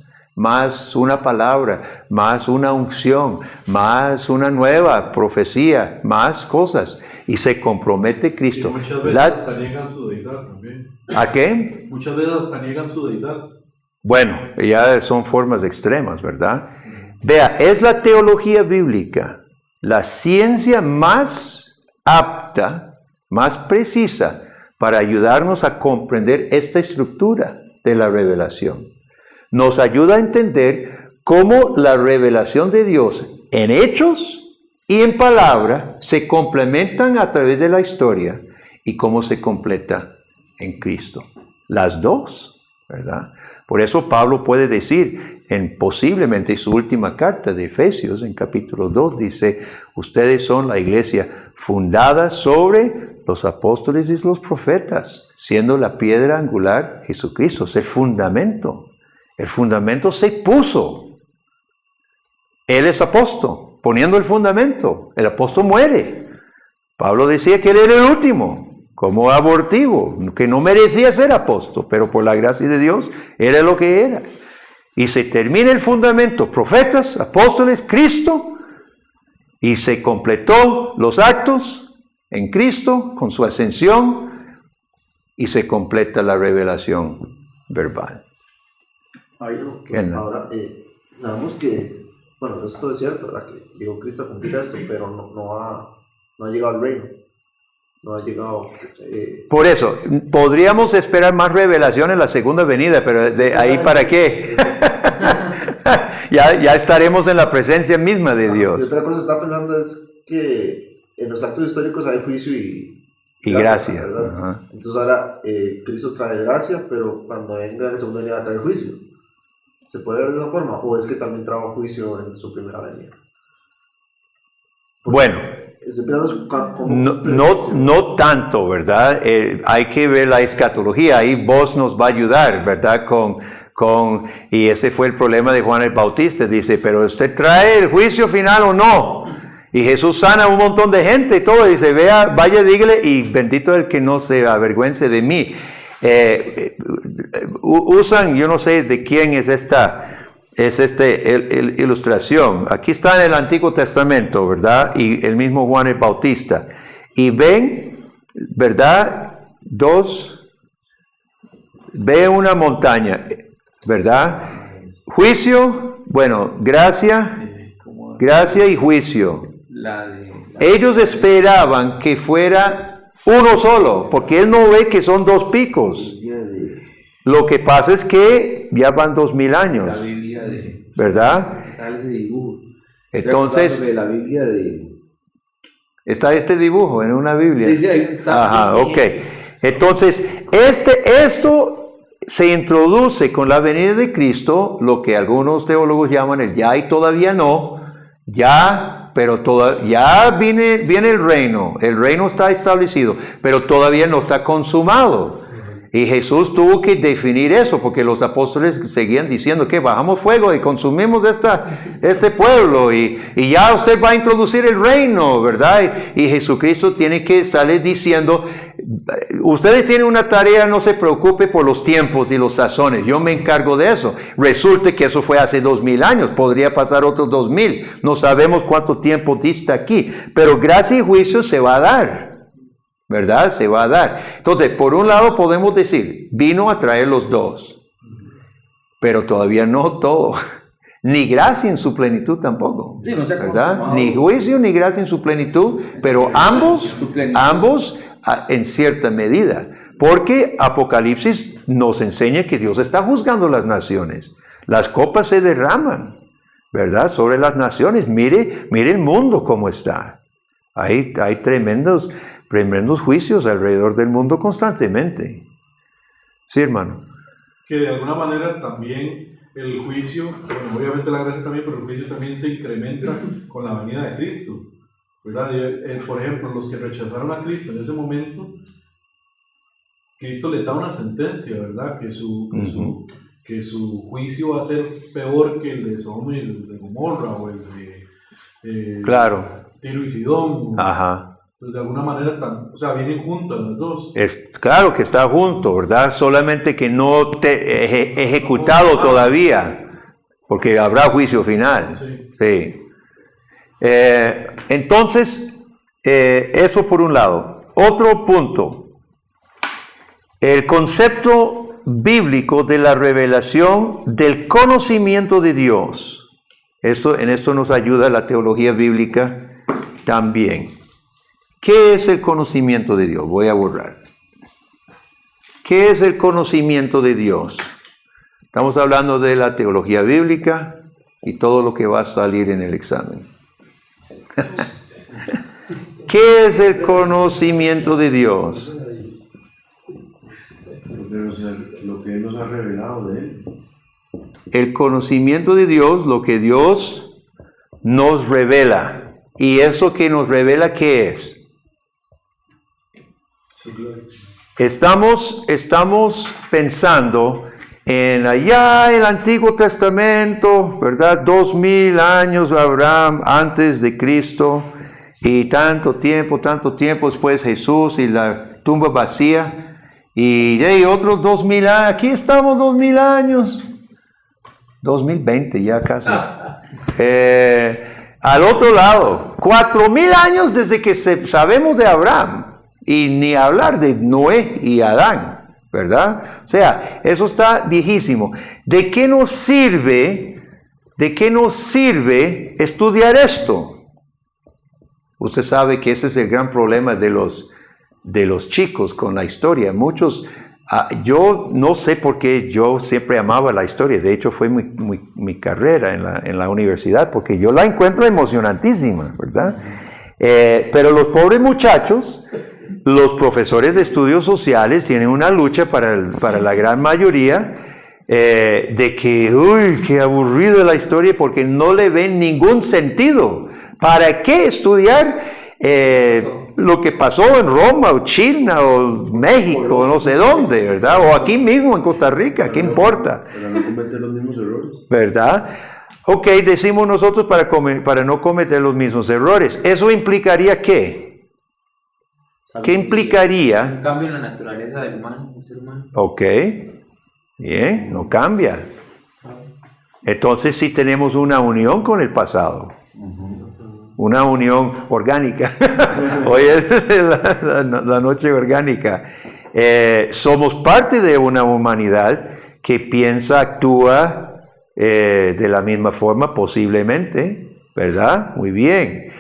una palabra, más una unción, más una nueva profecía, más cosas. Y se compromete Cristo. Y muchas veces hasta niegan su deidad también. ¿A qué? Muchas veces hasta niegan su deidad. Bueno, ya son formas extremas, ¿verdad? Vea, es la teología bíblica la ciencia más apta, más precisa para ayudarnos a comprender esta estructura de la revelación. Nos ayuda a entender cómo la revelación de Dios en hechos y en palabra se complementan a través de la historia y cómo se completa en Cristo. Las dos, ¿verdad? Por eso Pablo puede decir en posiblemente su última carta de Efesios, en capítulo 2, dice, ustedes son la iglesia fundada sobre los apóstoles y los profetas, siendo la piedra angular Jesucristo, es el fundamento. El fundamento se puso. Él es apóstol, poniendo el fundamento. El apóstol muere. Pablo decía que él era el último, como abortivo, que no merecía ser apóstol, pero por la gracia de Dios era lo que era. Y se termina el fundamento, profetas, apóstoles, Cristo, y se completó los actos en Cristo con su ascensión y se completa la revelación verbal. Ahora, sabemos que, bueno, esto es cierto, ¿verdad? Que llegó Cristo a cumplir esto, pero no ha llegado al reino. No ha llegado. Por eso, podríamos esperar más revelación en la segunda venida, pero de ahí para qué. ya estaremos en la presencia misma de Dios. Y otra cosa que estaba pensando es que en los actos históricos hay juicio y gracia, ¿verdad? Ajá. Entonces ahora Cristo trae gracia, pero cuando venga en la segunda venida va a traer juicio. ¿Se puede ver de esa forma? ¿O es que también trajo juicio en su primera venida? Bueno, no tanto, ¿verdad? Hay que ver la escatología, ahí vos nos va a ayudar, ¿verdad? Y ese fue el problema de Juan el Bautista, dice, pero ¿usted trae el juicio final o no? Y Jesús sana a un montón de gente y todo, dice, vaya, dígale, y bendito el que no se avergüence de mí. Usan, yo no sé de quién es esta ilustración. Aquí está en el Antiguo Testamento, ¿verdad? Y el mismo Juan el Bautista. Y ven, ¿verdad? Ve una montaña, ¿verdad? Juicio, bueno, gracia y juicio. Ellos esperaban que fuera uno solo, porque él no ve que son dos picos. Lo que pasa es que ya van 2000 años, ¿verdad? Entonces, de la Biblia de... está este dibujo en una Biblia. Sí, ahí está. Ajá, ok. Entonces, esto se introduce con la venida de Cristo, lo que algunos teólogos llaman el ya y todavía no. Ya, pero ya viene el reino está establecido, pero todavía no está consumado. Y Jesús tuvo que definir eso, porque los apóstoles seguían diciendo que bajamos fuego y consumimos este pueblo, y ya usted va a introducir el reino, ¿verdad? Y Jesucristo tiene que estarles diciendo, ustedes tienen una tarea, no se preocupe por los tiempos y los sazones, yo me encargo de eso. Resulta que eso fue hace 2000 años, podría pasar otros 2000, no sabemos cuánto tiempo dista aquí, pero gracia y juicio se va a dar. ¿Verdad? Se va a dar. Entonces, por un lado podemos decir, vino a traer los dos, pero todavía no todo, ni gracia en su plenitud tampoco, Sí, no se ha ¿verdad? consumado. Ni juicio ni gracia en su plenitud, pero ambos en cierta medida, porque Apocalipsis nos enseña que Dios está juzgando las naciones, las copas se derraman, ¿verdad? Sobre las naciones, mire el mundo cómo está, hay tremendos juicios alrededor del mundo constantemente. Sí, hermano. Que de alguna manera también el juicio, bueno, obviamente la gracia también, pero el juicio también se incrementa con la venida de Cristo, ¿verdad? Por ejemplo, los que rechazaron a Cristo en ese momento, Cristo les da una sentencia, ¿verdad? Que su juicio va a ser peor que el de Sodoma y el de Gomorra, o el de Claro. Tiro y Sidón. Ajá. Pues de alguna manera, vienen juntos los dos. Es claro que está junto, ¿verdad? Solamente que no ejecutado todavía, porque habrá juicio final. Sí. Entonces, eso por un lado. Otro punto, el concepto bíblico de la revelación del conocimiento de Dios. En esto nos ayuda la teología bíblica también. ¿Qué es el conocimiento de Dios? Voy a borrar. ¿Qué es el conocimiento de Dios? Estamos hablando de la teología bíblica y todo lo que va a salir en el examen. ¿Qué es el conocimiento de Dios? Lo que Él nos ha revelado de Él. El conocimiento de Dios, lo que Dios nos revela. ¿Y eso que nos revela qué es? Estamos pensando en allá el Antiguo Testamento, ¿verdad? 2000 años Abraham antes de Cristo y tanto tiempo después Jesús y la tumba vacía y otros 2000 años, aquí estamos 2000 años, 2020 ya casi. Al otro lado, 4000 años desde que sabemos de Abraham. Y ni hablar de Noé y Adán, ¿verdad? O sea, eso está viejísimo. ¿De qué nos sirve estudiar esto? Usted sabe que ese es el gran problema de los chicos con la historia. Muchos, yo no sé por qué yo siempre amaba la historia. De hecho, fue mi carrera en la universidad, porque yo la encuentro emocionantísima, ¿verdad? Pero los pobres muchachos, los profesores de estudios sociales tienen una lucha para la gran mayoría de que, uy, qué aburrido la historia porque no le ven ningún sentido. ¿Para qué estudiar lo que pasó en Roma o China o México o no sé dónde, ¿verdad? O aquí mismo en Costa Rica, ¿qué importa? Para no cometer los mismos errores. ¿Verdad? Ok, decimos nosotros para no cometer los mismos errores. ¿Eso implicaría qué? ¿Qué implicaría? Un cambio en la naturaleza del ser humano. Ok, bien, no cambia. Entonces sí tenemos una unión con el pasado. Una unión orgánica. Hoy es la noche orgánica. Somos parte de una humanidad que piensa, actúa de la misma forma posiblemente, ¿verdad? Muy bien.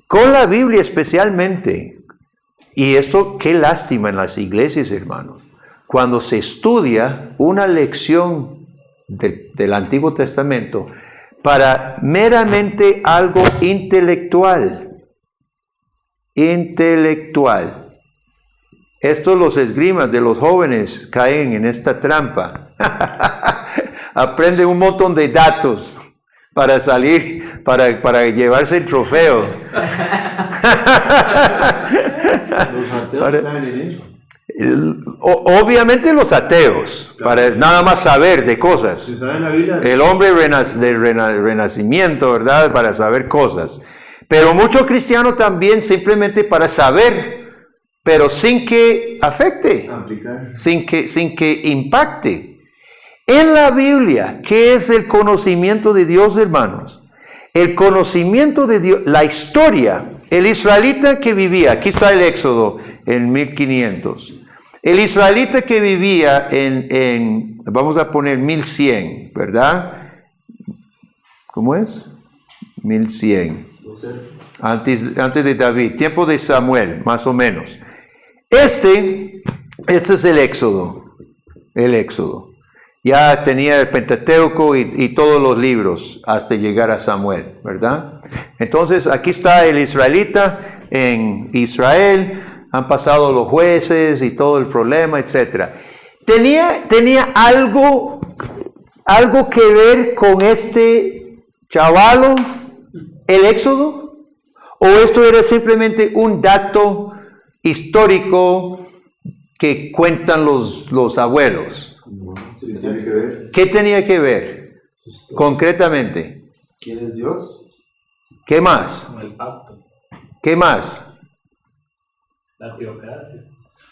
Con la Biblia especialmente. Y esto, qué lástima en las iglesias, hermanos. Cuando se estudia una lección del Antiguo Testamento, para meramente algo intelectual. Intelectual. Estos los esgrimas de los jóvenes caen en esta trampa. Aprenden un montón de datos para salir, para llevarse el trofeo. Los ateos caen en eso. Obviamente los ateos, para nada más saber de cosas. Se sabe en la Biblia. El hombre del renacimiento, ¿verdad? Para saber cosas. Pero muchos cristianos también simplemente para saber, pero sin que afecte, Aplicar. sin que impacte. En la Biblia, ¿qué es el conocimiento de Dios, hermanos? El conocimiento de Dios, la historia, el israelita que vivía, aquí está el Éxodo en 1500. El israelita que vivía vamos a poner 1100, ¿verdad? ¿Cómo es? 1100. Antes de David, tiempo de Samuel, más o menos. Este es el Éxodo. El Éxodo. Ya tenía el Pentateuco y todos los libros hasta llegar a Samuel, ¿verdad? Entonces, aquí está el israelita en Israel. Han pasado los jueces y todo el problema, etc. ¿Tenía algo que ver con este chavalo, el Éxodo? ¿O esto era simplemente un dato histórico que cuentan los abuelos? Sí, tiene que ver. ¿Qué tenía que ver concretamente? ¿Quién es Dios? ¿Qué más? Con el pacto, ¿Qué más? la teocracia.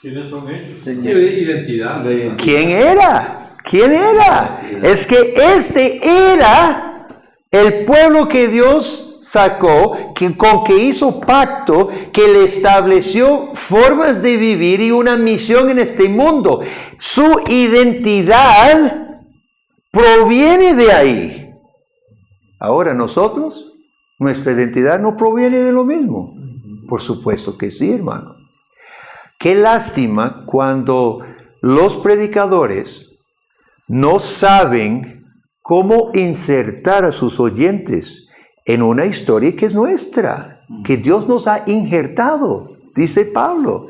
¿Quiénes son ellos? Sí, identidad. ¿Quién era? ¿Quién era? Es que este era el pueblo que Dios sacó, con que hizo pacto, que le estableció formas de vivir y una misión en este mundo. Su identidad proviene de ahí. Ahora nosotros, nuestra identidad no proviene de lo mismo. Por supuesto que sí, hermano. Qué lástima cuando los predicadores no saben cómo insertar a sus oyentes en una historia que es nuestra, que Dios nos ha injertado, dice Pablo.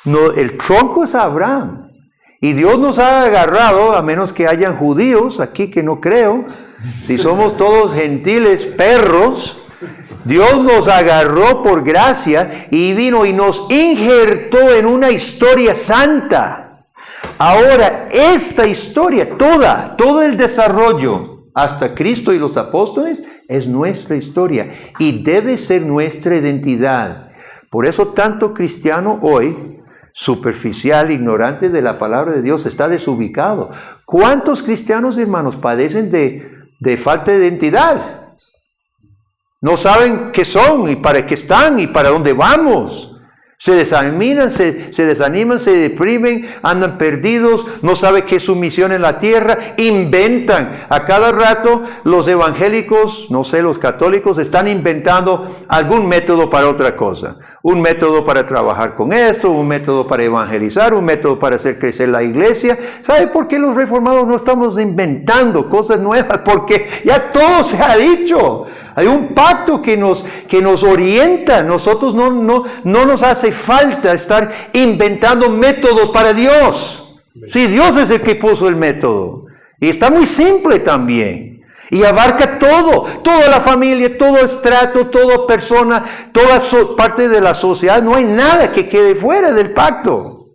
No, el tronco es Abraham. Y Dios nos ha agarrado, a menos que hayan judíos aquí, que no creo. Si somos todos gentiles perros, Dios nos agarró por gracia y vino y nos injertó en una historia santa. Ahora, esta historia, todo el desarrollo hasta Cristo y los apóstoles es nuestra historia y debe ser nuestra identidad. Por eso tanto cristiano hoy, superficial, ignorante de la palabra de Dios, está desubicado. ¿Cuántos cristianos, hermanos, padecen de falta de identidad? No saben qué son y para qué están y para dónde vamos. Se desaniman, se deprimen, andan perdidos, no saben qué es su misión en la tierra, inventan. A cada rato los evangélicos, no sé, los católicos, están inventando algún método para otra cosa. Un método para trabajar con esto, un método para evangelizar, un método para hacer crecer la iglesia. ¿Sabe por qué los reformados no estamos inventando cosas nuevas? Porque ya todo se ha dicho. Hay un pacto que nos orienta. Nosotros no nos hace falta estar inventando métodos para Dios. Sí, Dios es el que puso el método. Y está muy simple también. Y abarca todo, toda la familia, todo estrato, toda persona, toda parte de la sociedad. No hay nada que quede fuera del pacto.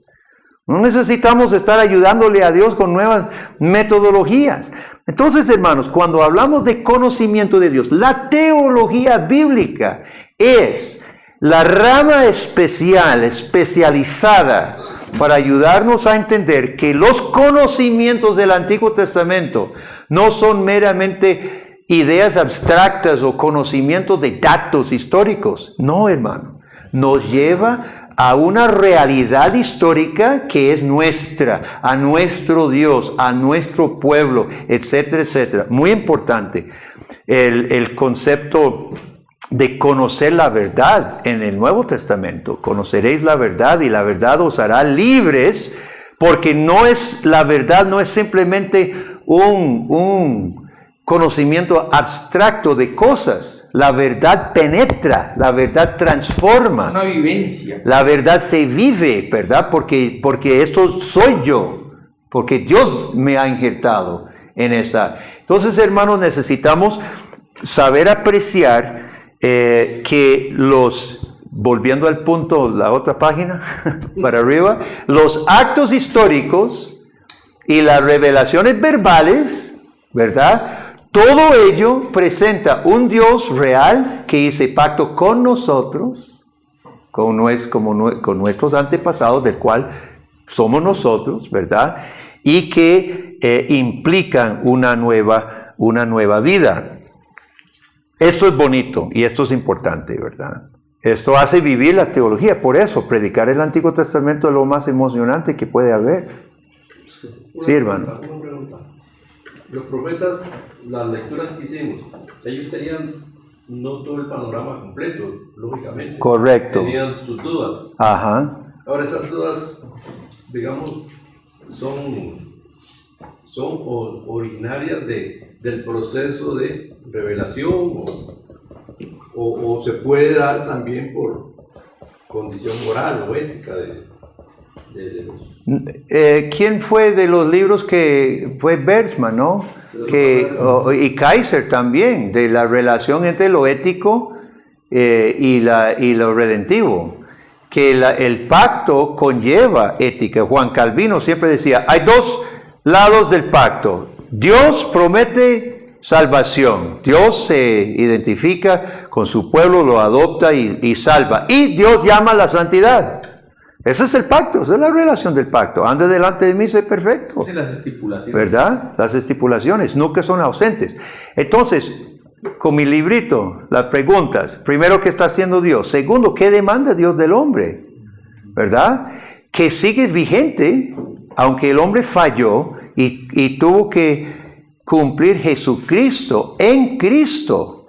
No necesitamos estar ayudándole a Dios con nuevas metodologías. Entonces, hermanos, cuando hablamos de conocimiento de Dios, la teología bíblica es la rama especializada para ayudarnos a entender que los conocimientos del Antiguo Testamento no son meramente ideas abstractas o conocimientos de datos históricos. No, hermano. Nos lleva a una realidad histórica que es nuestra, a nuestro Dios, a nuestro pueblo, etcétera, etcétera. Muy importante el concepto de conocer la verdad en el Nuevo Testamento. Conoceréis la verdad y la verdad os hará libres, porque la verdad no es simplemente un conocimiento abstracto de cosas. La verdad penetra, la verdad transforma. Una vivencia. La verdad se vive, ¿verdad? Porque esto soy yo, porque Dios me ha injertado en esa. Entonces, hermanos, necesitamos saber apreciar que volviendo al punto, la otra página, para arriba, los actos históricos y las revelaciones verbales, ¿verdad? Todo ello presenta un Dios real que hizo pacto con nosotros, con nuestros antepasados, del cual somos nosotros, ¿verdad? Y que implican una nueva vida. Esto es bonito y esto es importante, ¿verdad? Esto hace vivir la teología. Por eso, predicar el Antiguo Testamento es lo más emocionante que puede haber. Sí, hermano. Una pregunta. Los profetas, las lecturas que hicimos, ellos tenían no todo el panorama completo, lógicamente. Correcto. Tenían sus dudas. Ajá. Ahora esas dudas, digamos, son originarias del proceso de revelación o se puede dar también por condición moral o ética de los... ¿Quién fue de los libros que fue Bergman, no? Y Kaiser también, de la relación entre lo ético y lo redentivo? Que el pacto conlleva ética. Juan Calvino siempre decía, hay dos lados del pacto. Dios promete salvación. Dios se identifica con su pueblo, lo adopta y salva. Y Dios llama a la santidad. Ese es el pacto, esa es la relación del pacto. Ande delante de mí, sé perfecto. Sí, las estipulaciones. ¿Verdad? Las estipulaciones nunca son ausentes. Entonces, con mi librito, las preguntas. Primero, ¿qué está haciendo Dios? Segundo, ¿qué demanda Dios del hombre? ¿Verdad? Que sigue vigente, aunque el hombre falló y tuvo que cumplir Jesucristo. En Cristo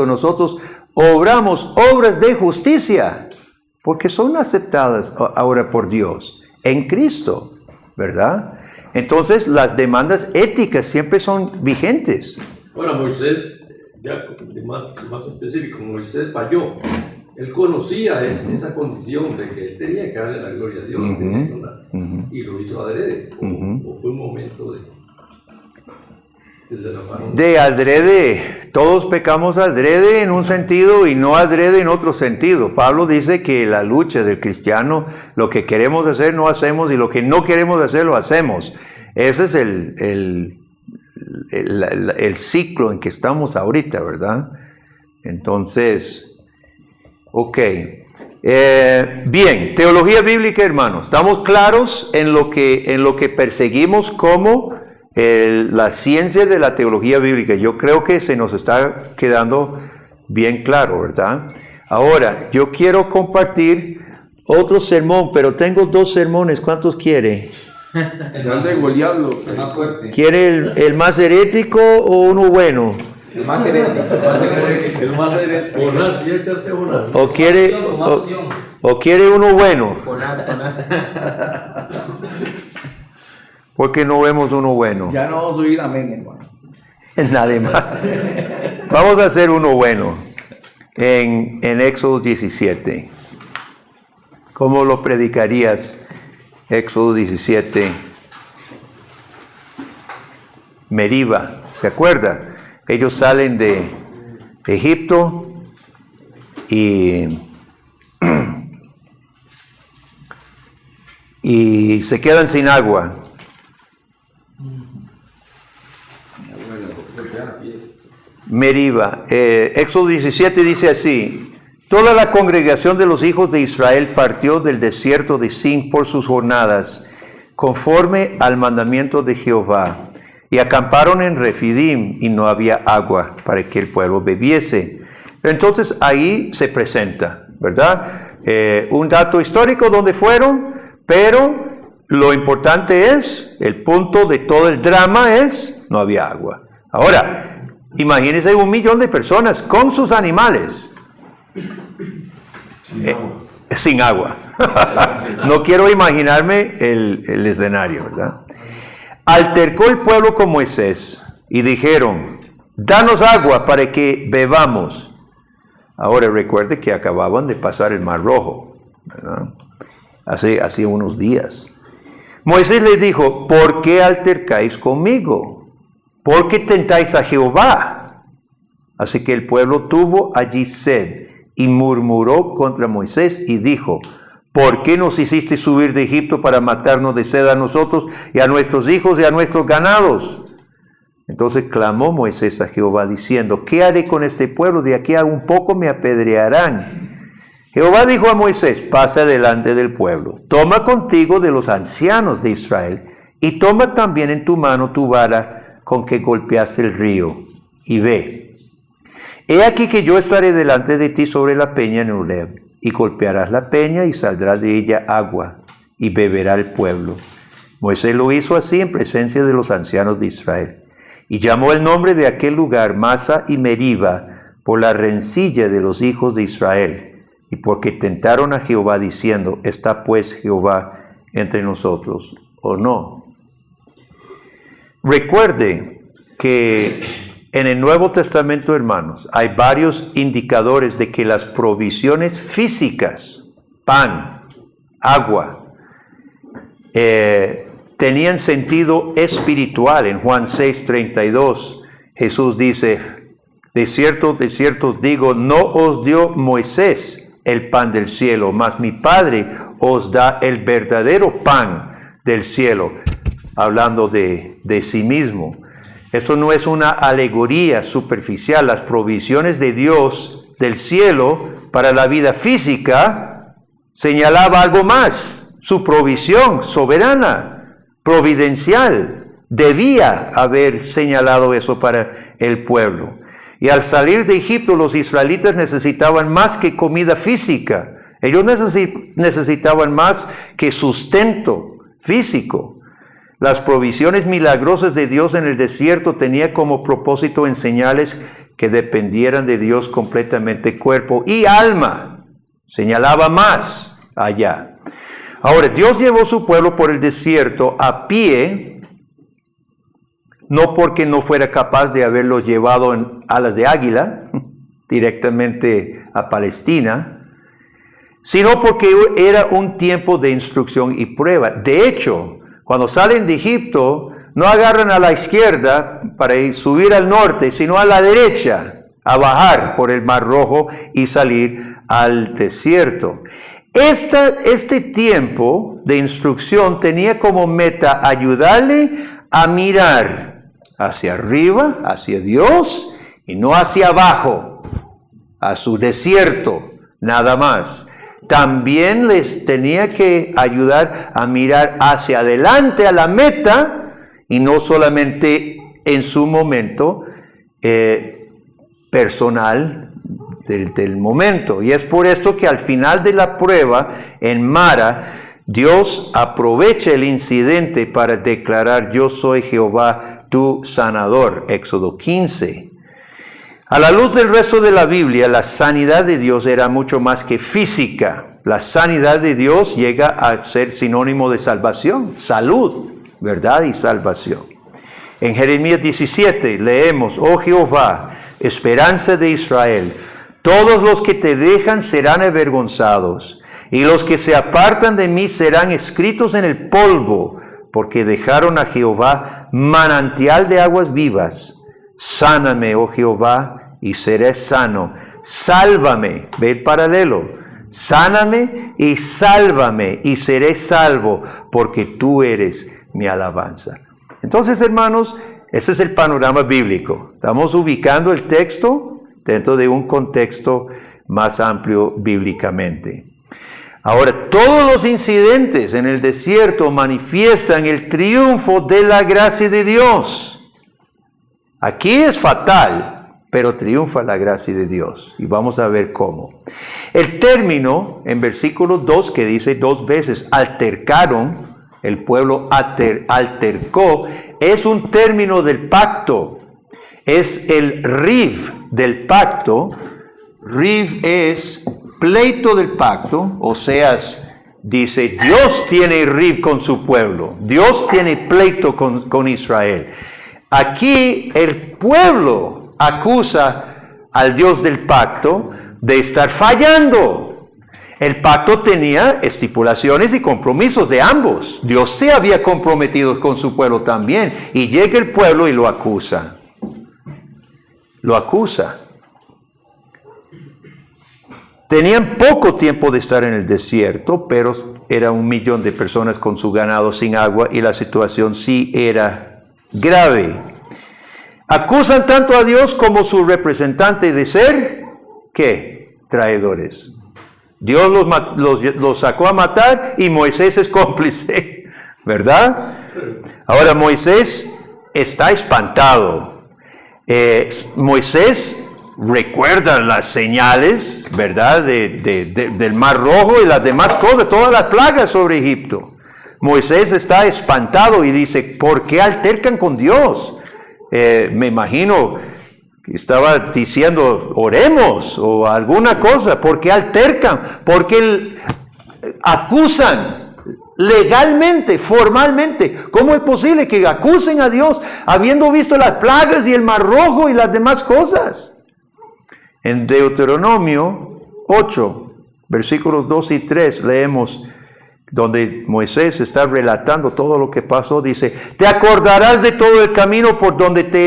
nosotros obramos obras de justicia. Porque son aceptadas ahora por Dios, en Cristo, ¿verdad? Entonces, las demandas éticas siempre son vigentes. Ahora, Moisés, ya más específico, Moisés falló. Él conocía esa condición de que él tenía que darle la gloria a Dios, y lo hizo adrede, o fue un momento de adrede. Todos pecamos adrede en un sentido y no adrede en otro sentido. Pablo dice que la lucha del cristiano, lo que queremos hacer no hacemos y lo que no queremos hacer lo hacemos. Ese es el ciclo en que estamos ahorita, ¿verdad? Entonces, ok. Bien, teología bíblica, hermanos. Estamos claros en lo que perseguimos como la ciencia de la teología bíblica. Yo creo que se nos está quedando bien claro, ¿verdad? Ahora, yo quiero compartir otro sermón, pero tengo 2 sermones. ¿Cuántos quiere? El de Goliat, el más fuerte. ¿Quiere el más herético o uno bueno? El más herético. El más herético. ¿O quiere uno bueno? Jonás. Porque no vemos uno bueno. Ya no vamos a oír amén, hermano. Nadie más. Vamos a hacer uno bueno en Éxodo 17. ¿Cómo lo predicarías? Éxodo 17. Meriba, ¿se acuerda? Ellos salen de Egipto y se quedan sin agua. Meriba, Éxodo 17 dice así: toda la congregación de los hijos de Israel partió del desierto de Sin por sus jornadas, conforme al mandamiento de Jehová, y acamparon en Refidim, y no había agua para que el pueblo bebiese. Entonces ahí se presenta, ¿verdad? Un dato histórico donde fueron, pero lo importante es, el punto de todo el drama es, no había agua. Ahora, imagínense 1 millón de personas con sus animales. Sin agua. No quiero imaginarme el escenario, ¿verdad? Altercó el pueblo con Moisés. y dijeron, danos agua para que bebamos. Ahora recuerde que acababan de pasar el Mar Rojo, ¿verdad? Hace unos días. Moisés les dijo, ¿por qué altercáis conmigo? ¿Por qué tentáis a Jehová? Así que el pueblo tuvo allí sed y murmuró contra Moisés y dijo, ¿por qué nos hiciste subir de Egipto para matarnos de sed a nosotros y a nuestros hijos y a nuestros ganados? Entonces clamó Moisés a Jehová diciendo, ¿qué haré con este pueblo? De aquí a un poco me apedrearán. Jehová dijo a Moisés, pasa delante del pueblo, toma contigo de los ancianos de Israel y toma también en tu mano tu vara con que golpeaste el río y ve. He aquí que yo estaré delante de ti sobre la peña en Horeb y golpearás la peña y saldrá de ella agua y beberá el pueblo. Moisés lo hizo así en presencia de los ancianos de Israel. Y llamó el nombre de aquel lugar Masa y Meriba por la rencilla de los hijos de Israel, y porque tentaron a Jehová diciendo, ¿está pues Jehová entre nosotros o no? Recuerde que en el Nuevo Testamento, hermanos, hay varios indicadores de que las provisiones físicas, pan, agua, tenían sentido espiritual. En Juan 6:32, Jesús dice, de cierto os digo, no os dio Moisés el pan del cielo, mas mi Padre os da el verdadero pan del cielo, hablando de sí mismo. Esto no es una alegoría superficial. Las provisiones de Dios del cielo para la vida física señalaba algo más, su provisión soberana, providencial, debía haber señalado eso para el pueblo. Y al salir de Egipto, los israelitas necesitaban más que comida física. Ellos necesitaban más que sustento físico. Las provisiones milagrosas de Dios en el desierto tenían como propósito enseñarles que dependieran de Dios completamente, cuerpo y alma. Señalaba más allá. Ahora, Dios llevó su pueblo por el desierto a pie, no porque no fuera capaz de haberlos llevado en alas de águila directamente a Palestina, sino porque era un tiempo de instrucción y prueba. De hecho, cuando salen de Egipto, no agarran a la izquierda para subir al norte, sino a la derecha, a bajar por el Mar Rojo y salir al desierto. Este tiempo de instrucción tenía como meta ayudarle a mirar hacia arriba, hacia Dios, y no hacia abajo, a su desierto, nada más. También les tenía que ayudar a mirar hacia adelante a la meta, y no solamente en su momento personal del momento. Y es por esto que al final de la prueba en Mara, Dios aprovecha el incidente para declarar, yo soy Jehová tu sanador, Éxodo 15. A la luz del resto de la Biblia, la sanidad de Dios era mucho más que física. La sanidad de Dios llega a ser sinónimo de salvación, salud, verdad y salvación. En Jeremías 17 leemos, oh Jehová, esperanza de Israel, todos los que te dejan serán avergonzados, y los que se apartan de mí serán escritos en el polvo, porque dejaron a Jehová manantial de aguas vivas. Sáname, oh Jehová, y seré sano. Sálvame, ve el paralelo. Sáname y sálvame, y seré salvo, porque tú eres mi alabanza. Entonces, hermanos, ese es el panorama bíblico. Estamos ubicando el texto dentro de un contexto más amplio bíblicamente. Ahora, todos los incidentes en el desierto manifiestan el triunfo de la gracia de Dios. Aquí es fatal, pero triunfa la gracia de Dios. Y vamos a ver cómo. El término en versículo 2, que dice 2 veces, altercaron, el pueblo altercó, es un término del pacto. Es el riv del pacto. Riv es pleito del pacto, o sea, dice, Dios tiene riv con su pueblo, Dios tiene pleito con Israel. Aquí el pueblo acusa al Dios del pacto de estar fallando. El pacto tenía estipulaciones y compromisos de ambos. Dios se había comprometido con su pueblo también. Y llega el pueblo y lo acusa. Lo acusa. Tenían poco tiempo de estar en el desierto, pero era 1 millón de personas con su ganado sin agua y la situación sí era grave. Acusan tanto a Dios como su representante de ser, ¿qué? Traidores. Dios los sacó a matar y Moisés es cómplice, ¿verdad? Ahora Moisés está espantado. Moisés recuerda las señales, ¿verdad? Del Mar Rojo y las demás cosas, todas las plagas sobre Egipto. Moisés está espantado y dice, ¿por qué altercan con Dios? Me imagino que estaba diciendo, oremos o alguna cosa. ¿Por qué altercan? Porque acusan legalmente, formalmente. ¿Cómo es posible que acusen a Dios habiendo visto las plagas y el Mar Rojo y las demás cosas? En Deuteronomio 8, versículos 2 y 3, leemos donde Moisés está relatando todo lo que pasó. Dice, te acordarás de todo el camino por donde te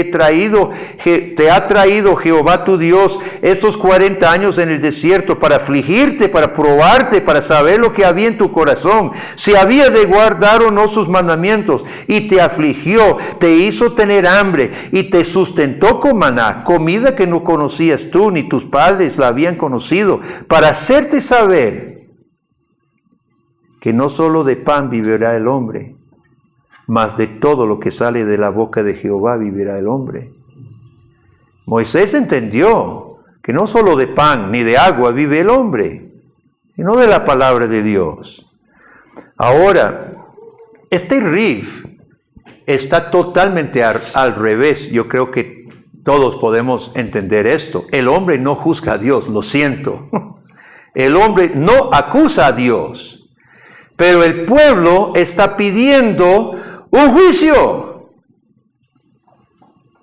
ha traído Jehová tu Dios estos 40 años en el desierto para afligirte, para probarte, para saber lo que había en tu corazón, si había de guardar o no sus mandamientos, y te afligió, te hizo tener hambre y te sustentó con maná, comida que no conocías tú ni tus padres la habían conocido, para hacerte saber que no solo de pan vivirá el hombre, mas de todo lo que sale de la boca de Jehová vivirá el hombre. Moisés entendió que no solo de pan ni de agua vive el hombre, sino de la palabra de Dios. Ahora, este rif está totalmente al revés. Yo creo que todos podemos entender esto. El hombre no juzga a Dios, lo siento. El hombre no acusa a Dios. Pero el pueblo está pidiendo un juicio.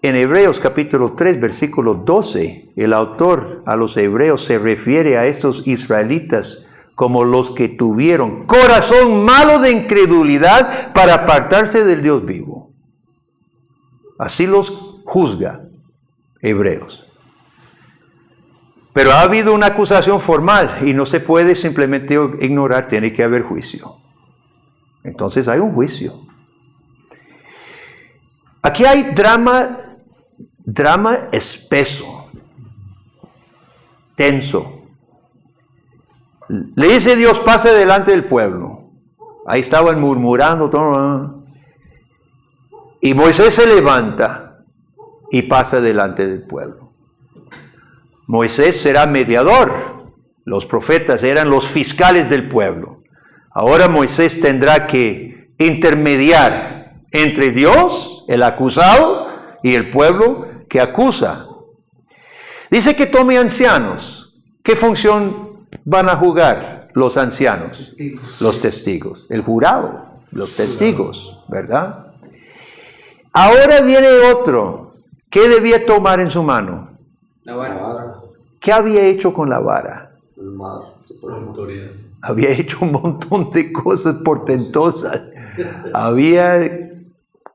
En Hebreos capítulo 3, versículo 12, el autor a los hebreos se refiere a estos israelitas como los que tuvieron corazón malo de incredulidad para apartarse del Dios vivo. Así los juzga Hebreos. Pero ha habido una acusación formal y no se puede simplemente ignorar, tiene que haber juicio. Entonces hay un juicio. Aquí hay drama espeso, tenso. Le dice Dios, pase delante del pueblo. Ahí estaban murmurando todo. Y Moisés se levanta y pasa delante del pueblo. Moisés será mediador. Los profetas eran los fiscales del pueblo. Ahora Moisés tendrá que intermediar entre Dios, el acusado, y el pueblo que acusa. Dice que tome ancianos. ¿Qué función van a jugar los ancianos? Testigos. Los testigos. El jurado, los testigos, ¿verdad? Ahora viene otro. ¿Qué debía tomar en su mano? La vara. ¿Qué había hecho con la vara? El mar, Autoridad. Había hecho un montón de cosas portentosas. Había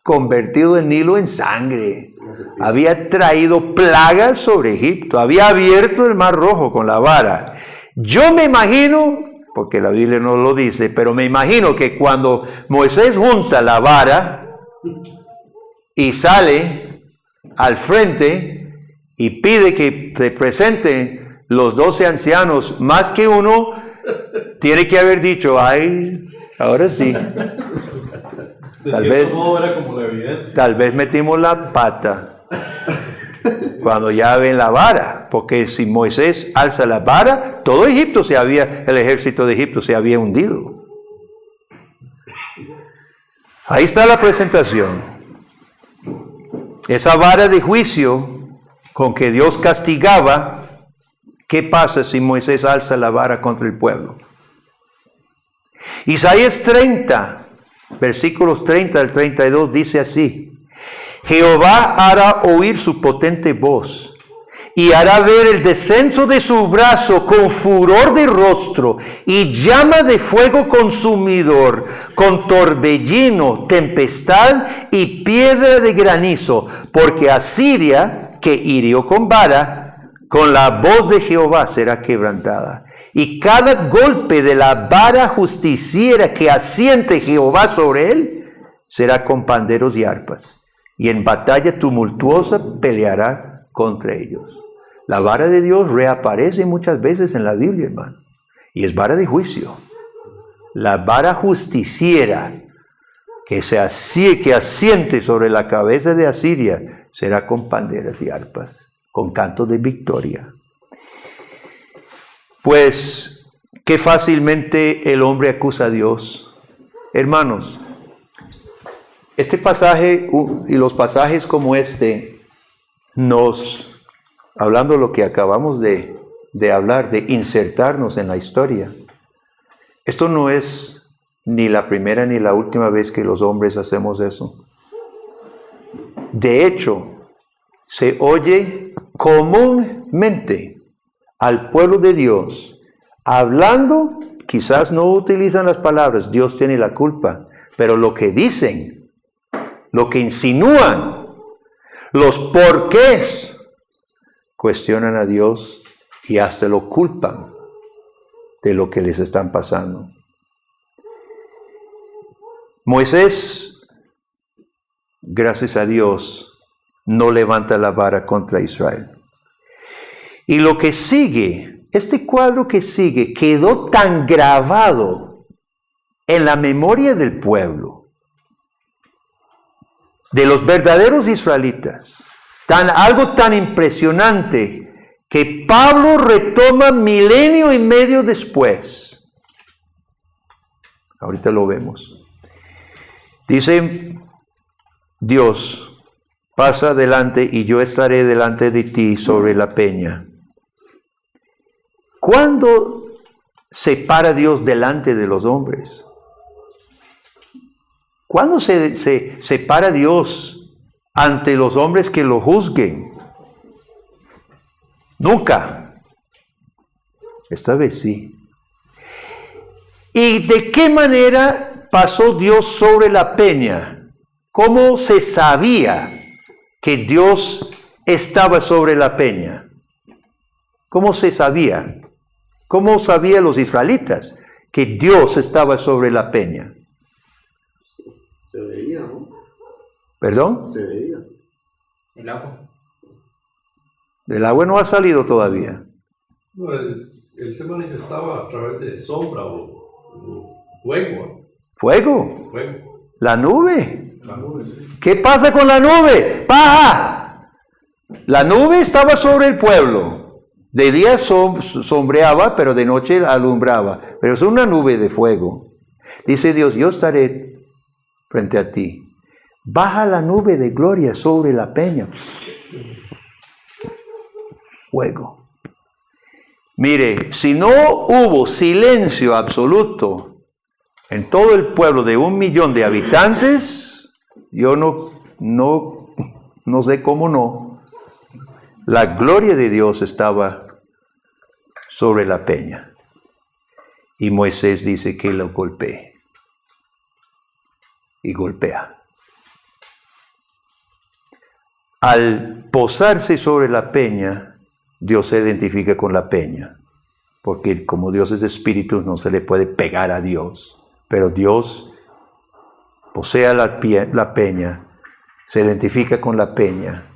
convertido el Nilo en sangre. Había traído plagas sobre Egipto. Había abierto el Mar Rojo con la vara. Yo me imagino, porque la Biblia no lo dice, pero me imagino que cuando Moisés junta la vara y sale al frente y pide que se presenten los 12 ancianos, más que uno, tiene que haber dicho, ay, ahora sí. De cierto modo era como la evidencia. Tal vez metimos la pata cuando ya ven la vara, porque si Moisés alza la vara, todo Egipto el ejército de Egipto se había hundido. Ahí está la presentación. Esa vara de juicio con que Dios castigaba, ¿qué pasa si Moisés alza la vara contra el pueblo? Isaías 30, versículos 30 al 32 dice así: Jehová hará oír su potente voz y hará ver el descenso de su brazo con furor de rostro y llama de fuego consumidor, con torbellino, tempestad y piedra de granizo, porque Asiria, que hirió con vara, con la voz de Jehová será quebrantada. Y cada golpe de la vara justiciera que asiente Jehová sobre él, será con panderos y arpas. Y en batalla tumultuosa peleará contra ellos. La vara de Dios reaparece muchas veces en la Biblia, hermano. Y es vara de juicio. La vara justiciera que asiente sobre la cabeza de Asiria será con panderas y arpas, con cantos de victoria. Pues, qué fácilmente el hombre acusa a Dios. Hermanos, este pasaje y los pasajes como este hablando de lo que acabamos de hablar, de insertarnos en la historia, esto no es ni la primera ni la última vez que los hombres hacemos eso. De hecho, se oye comúnmente al pueblo de Dios hablando, quizás no utilizan las palabras, Dios tiene la culpa, pero lo que dicen, lo que insinúan, los porqués, cuestionan a Dios y hasta lo culpan de lo que les están pasando. Moisés, gracias a Dios, no levanta la vara contra Israel. Y lo que sigue, este cuadro que sigue, quedó tan grabado en la memoria del pueblo, de los verdaderos israelitas, algo tan impresionante que Pablo retoma 1,5 milenios después. Ahorita lo vemos. Dice Dios, pasa adelante y yo estaré delante de ti sobre la peña. ¿Cuándo se para Dios delante de los hombres? ¿Cuándo se para Dios ante los hombres que lo juzguen? Nunca. Esta vez sí. ¿Y de qué manera pasó Dios sobre la peña? ¿Cómo se sabía que Dios estaba sobre la peña? ¿Cómo se sabía? ¿Cómo sabían los israelitas que Dios estaba sobre la peña? Se veía, ¿no? ¿Perdón? Se veía. El agua. El agua no ha salido todavía. No, él se manifestaba a través de sombra o fuego. Fuego. Fuego. La nube. La nube, sí. ¿Qué pasa con la nube? ¡Baja! La nube estaba sobre el pueblo. De día sombreaba, pero de noche alumbraba. Pero es una nube de fuego. Dice Dios, yo estaré frente a ti. Baja la nube de gloria sobre la peña. Fuego. Mire, si no hubo silencio absoluto en todo el pueblo de 1 millón de habitantes, yo no sé cómo no. La gloria de Dios estaba sobre la peña. Y Moisés dice que lo golpee. Y golpea. Al posarse sobre la peña, Dios se identifica con la peña. Porque como Dios es espíritu, no se le puede pegar a Dios. Pero Dios posee la peña, se identifica con la peña.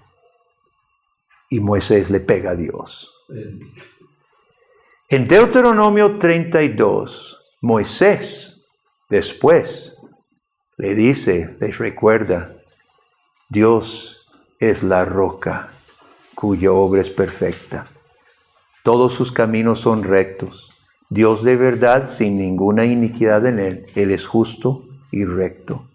Y Moisés le pega a Dios. En Deuteronomio 32, Moisés después les recuerda, Dios es la roca cuya obra es perfecta. Todos sus caminos son rectos. Dios de verdad, sin ninguna iniquidad en él. Él es justo y recto.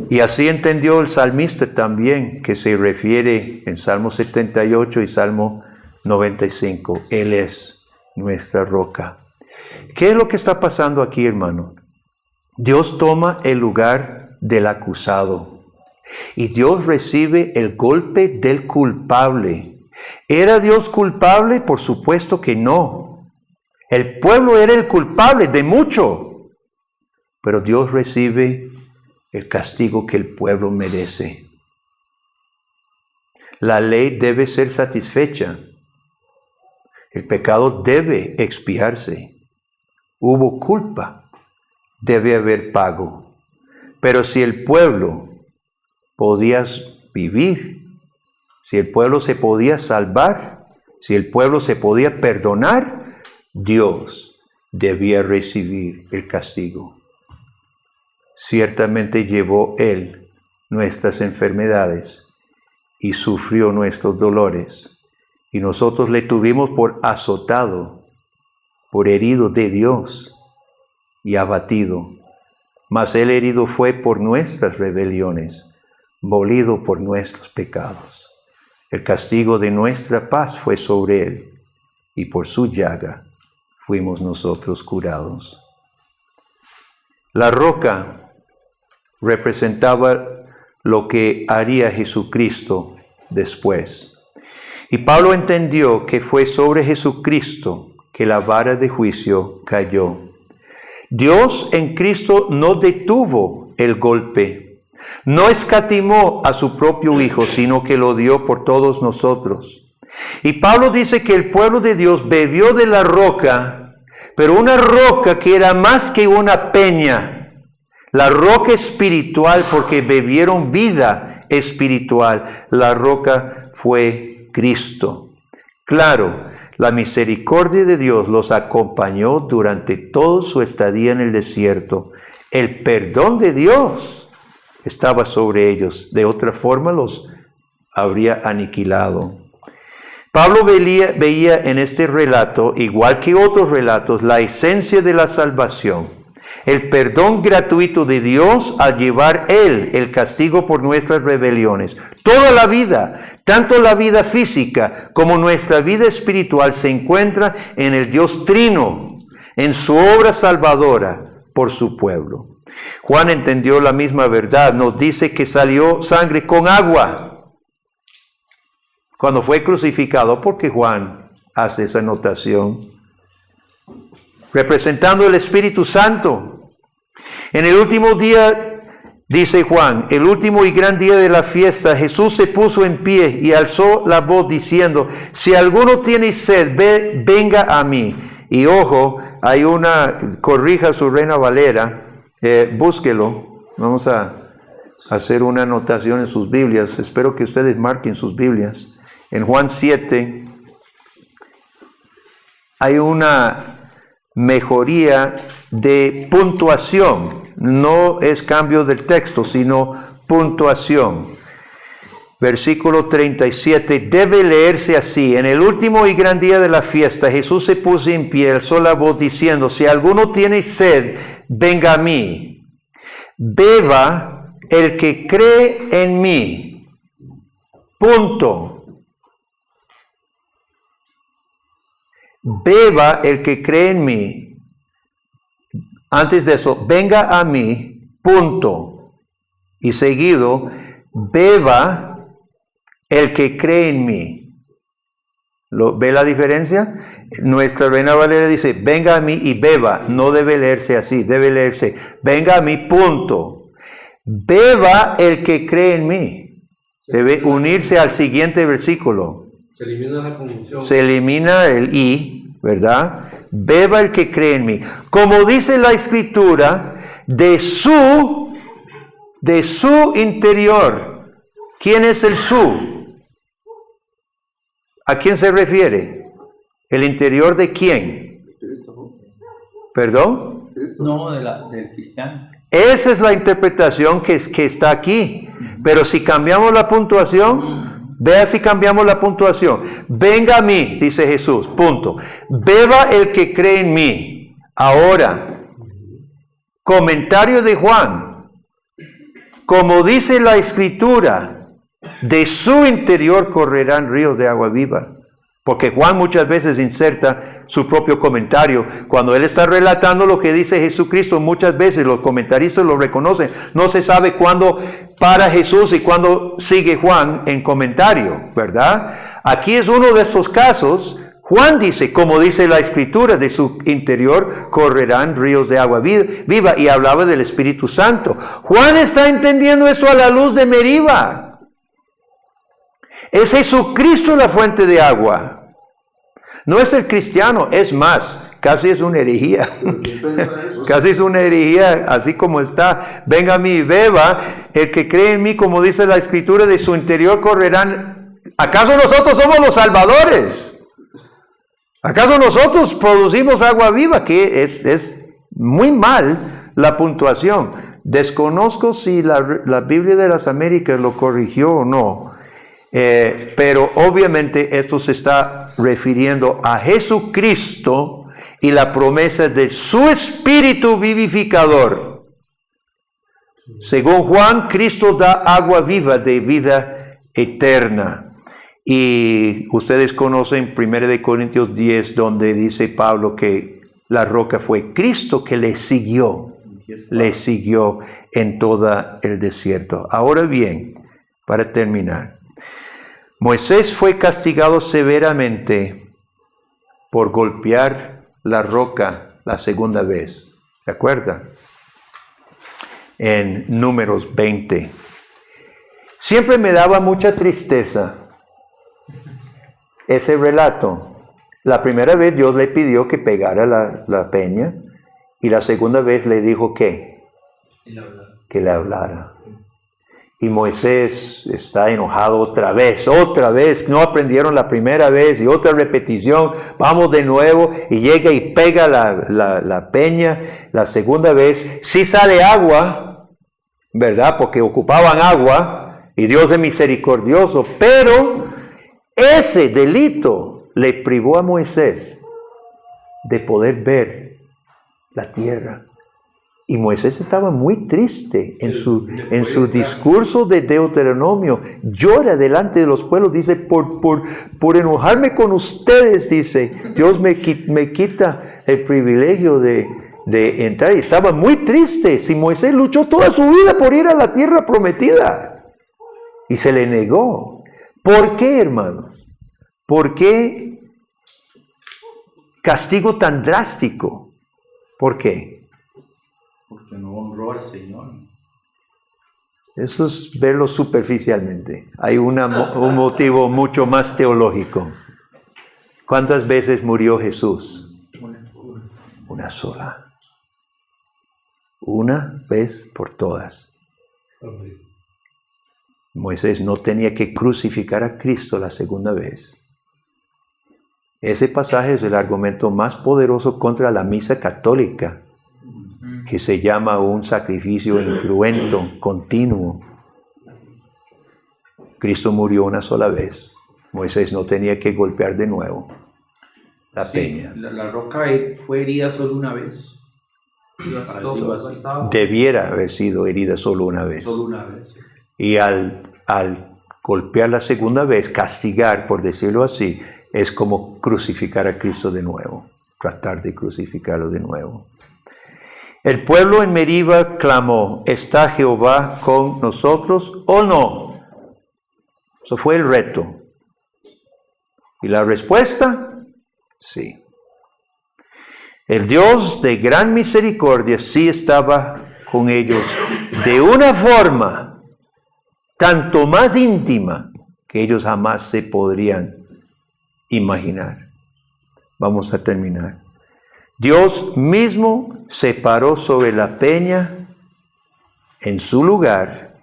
Y así entendió el salmista también, que se refiere en Salmo 78 y Salmo 95. Él es nuestra roca. ¿Qué es lo que está pasando aquí, hermano? Dios toma el lugar del acusado. Y Dios recibe el golpe del culpable. ¿Era Dios culpable? Por supuesto que no. El pueblo era el culpable de mucho. Pero Dios recibe el castigo que el pueblo merece. La ley debe ser satisfecha. El pecado debe expiarse. Hubo culpa. Debe haber pago. Pero si el pueblo podía vivir, si el pueblo se podía salvar, si el pueblo se podía perdonar, Dios debía recibir el castigo. Ciertamente llevó Él nuestras enfermedades y sufrió nuestros dolores, y nosotros le tuvimos por azotado, por herido de Dios y abatido. Mas Él herido fue por nuestras rebeliones, molido por nuestros pecados. El castigo de nuestra paz fue sobre Él, y por su llaga fuimos nosotros curados. La roca representaba lo que haría Jesucristo después. Y Pablo entendió que fue sobre Jesucristo que la vara de juicio cayó. Dios en Cristo no detuvo el golpe, no escatimó a su propio Hijo, sino que lo dio por todos nosotros. Y Pablo dice que el pueblo de Dios bebió de la roca, pero una roca que era más que una peña, la roca espiritual, porque bebieron vida espiritual. La roca fue Cristo. Claro, la misericordia de Dios los acompañó durante toda su estadía en el desierto. El perdón de Dios estaba sobre ellos. De otra forma los habría aniquilado. Pablo veía en este relato, igual que otros relatos, la esencia de la salvación. El perdón gratuito de Dios al llevar Él el castigo por nuestras rebeliones. Toda la vida, tanto la vida física como nuestra vida espiritual, se encuentra en el Dios Trino, en su obra salvadora por su pueblo. Juan entendió la misma verdad. Nos dice que salió sangre con agua cuando fue crucificado, porque Juan hace esa anotación, representando el Espíritu Santo. En el último día, dice Juan, el último y gran día de la fiesta, Jesús se puso en pie y alzó la voz diciendo: si alguno tiene sed, venga a mí. Y ojo, hay corrija su Reina Valera, búsquelo. Vamos a hacer una anotación en sus Biblias. Espero que ustedes marquen sus Biblias. En Juan 7 hay una mejoría de puntuación. No es cambio del texto, sino puntuación. Versículo 37 debe leerse así: en el último y gran día de la fiesta, Jesús se puso en pie, alzó la voz diciendo: si alguno tiene sed, venga a mí. Beba el que cree en mí. Punto. Beba el que cree en mí. Antes de eso, venga a mí, punto. Y seguido, beba el que cree en mí. ¿Ve la diferencia? Nuestra Reina Valera dice: venga a mí y beba. No debe leerse así, debe leerse: venga a mí, punto. Beba el que cree en mí. Debe unirse al siguiente versículo. Se elimina la conjunción. Se elimina el y, ¿verdad? Beba el que cree en mí. Como dice la Escritura, de su interior. ¿Quién es el su? ¿A quién se refiere? ¿El interior de quién? ¿Perdón? No, del cristiano. Esa es la interpretación que está aquí. Pero si cambiamos la puntuación, vea si cambiamos la puntuación. Venga a mí, dice Jesús, punto. Beba el que cree en mí. Ahora, comentario de Juan. Como dice la Escritura, de su interior correrán ríos de agua viva. Porque Juan muchas veces inserta su propio comentario. Cuando él está relatando lo que dice Jesucristo, muchas veces los comentaristas lo reconocen. No se sabe cuándo para Jesús y cuándo sigue Juan en comentario, ¿verdad? Aquí es uno de estos casos. Juan dice, como dice la Escritura, de su interior correrán ríos de agua viva, y hablaba del Espíritu Santo. Juan está entendiendo eso a la luz de Meriba. Es Jesucristo la fuente de agua. No es el cristiano, es más, casi es una herejía. ¿Quién piensa eso? Casi es una herejía, así como está. Venga a mí y beba, el que cree en mí, como dice la Escritura, de su interior correrán. ¿Acaso nosotros somos los salvadores? ¿Acaso nosotros producimos agua viva? Que es muy mal la puntuación. Desconozco si la Biblia de las Américas lo corrigió o no. Pero obviamente esto se está refiriendo a Jesucristo y la promesa de su Espíritu vivificador. Según Juan, Cristo da agua viva de vida eterna. Y ustedes conocen 1 Corintios 10, donde dice Pablo que la roca fue Cristo que le siguió en todo el desierto. Ahora bien, para terminar, Moisés fue castigado severamente por golpear la roca la segunda vez. ¿Se acuerdan? En Números 20. Siempre me daba mucha tristeza ese relato. La primera vez Dios le pidió que pegara la peña, y la segunda vez le dijo que le hablara. Y Moisés está enojado otra vez, no aprendieron la primera vez, y otra repetición, vamos de nuevo, y llega y pega la peña. La segunda vez sí sale agua, ¿verdad? Porque ocupaban agua, y Dios es misericordioso, pero ese delito le privó a Moisés de poder ver la tierra. Y Moisés estaba muy triste en su discurso de Deuteronomio. Llora delante de los pueblos, dice, por enojarme con ustedes, dice, Dios me quita el privilegio de entrar. Y estaba muy triste. Si Moisés luchó toda su vida por ir a la tierra prometida y se le negó. ¿Por qué, hermanos? ¿Por qué castigo tan drástico? ¿Por qué? Porque no honró al Señor. Eso es verlo superficialmente. Hay un motivo mucho más teológico. ¿Cuántas veces murió Jesús? Una sola. Una vez por todas. Moisés no tenía que crucificar a Cristo la segunda vez. Ese pasaje es el argumento más poderoso contra la misa católica, que se llama un sacrificio incruento, continuo. Cristo murió una sola vez. Moisés no tenía que golpear de nuevo la peña. La roca fue herida solo una vez. Debiera haber sido herida solo una vez. Solo una vez. Y al golpear la segunda vez, castigar, por decirlo así, es como crucificar a Cristo de nuevo, tratar de crucificarlo de nuevo. El pueblo en Meriba clamó, ¿está Jehová con nosotros o no? Eso fue el reto. ¿Y la respuesta? Sí. El Dios de gran misericordia sí estaba con ellos de una forma tanto más íntima que ellos jamás se podrían imaginar. Vamos a terminar. Dios mismo se paró sobre la peña en su lugar,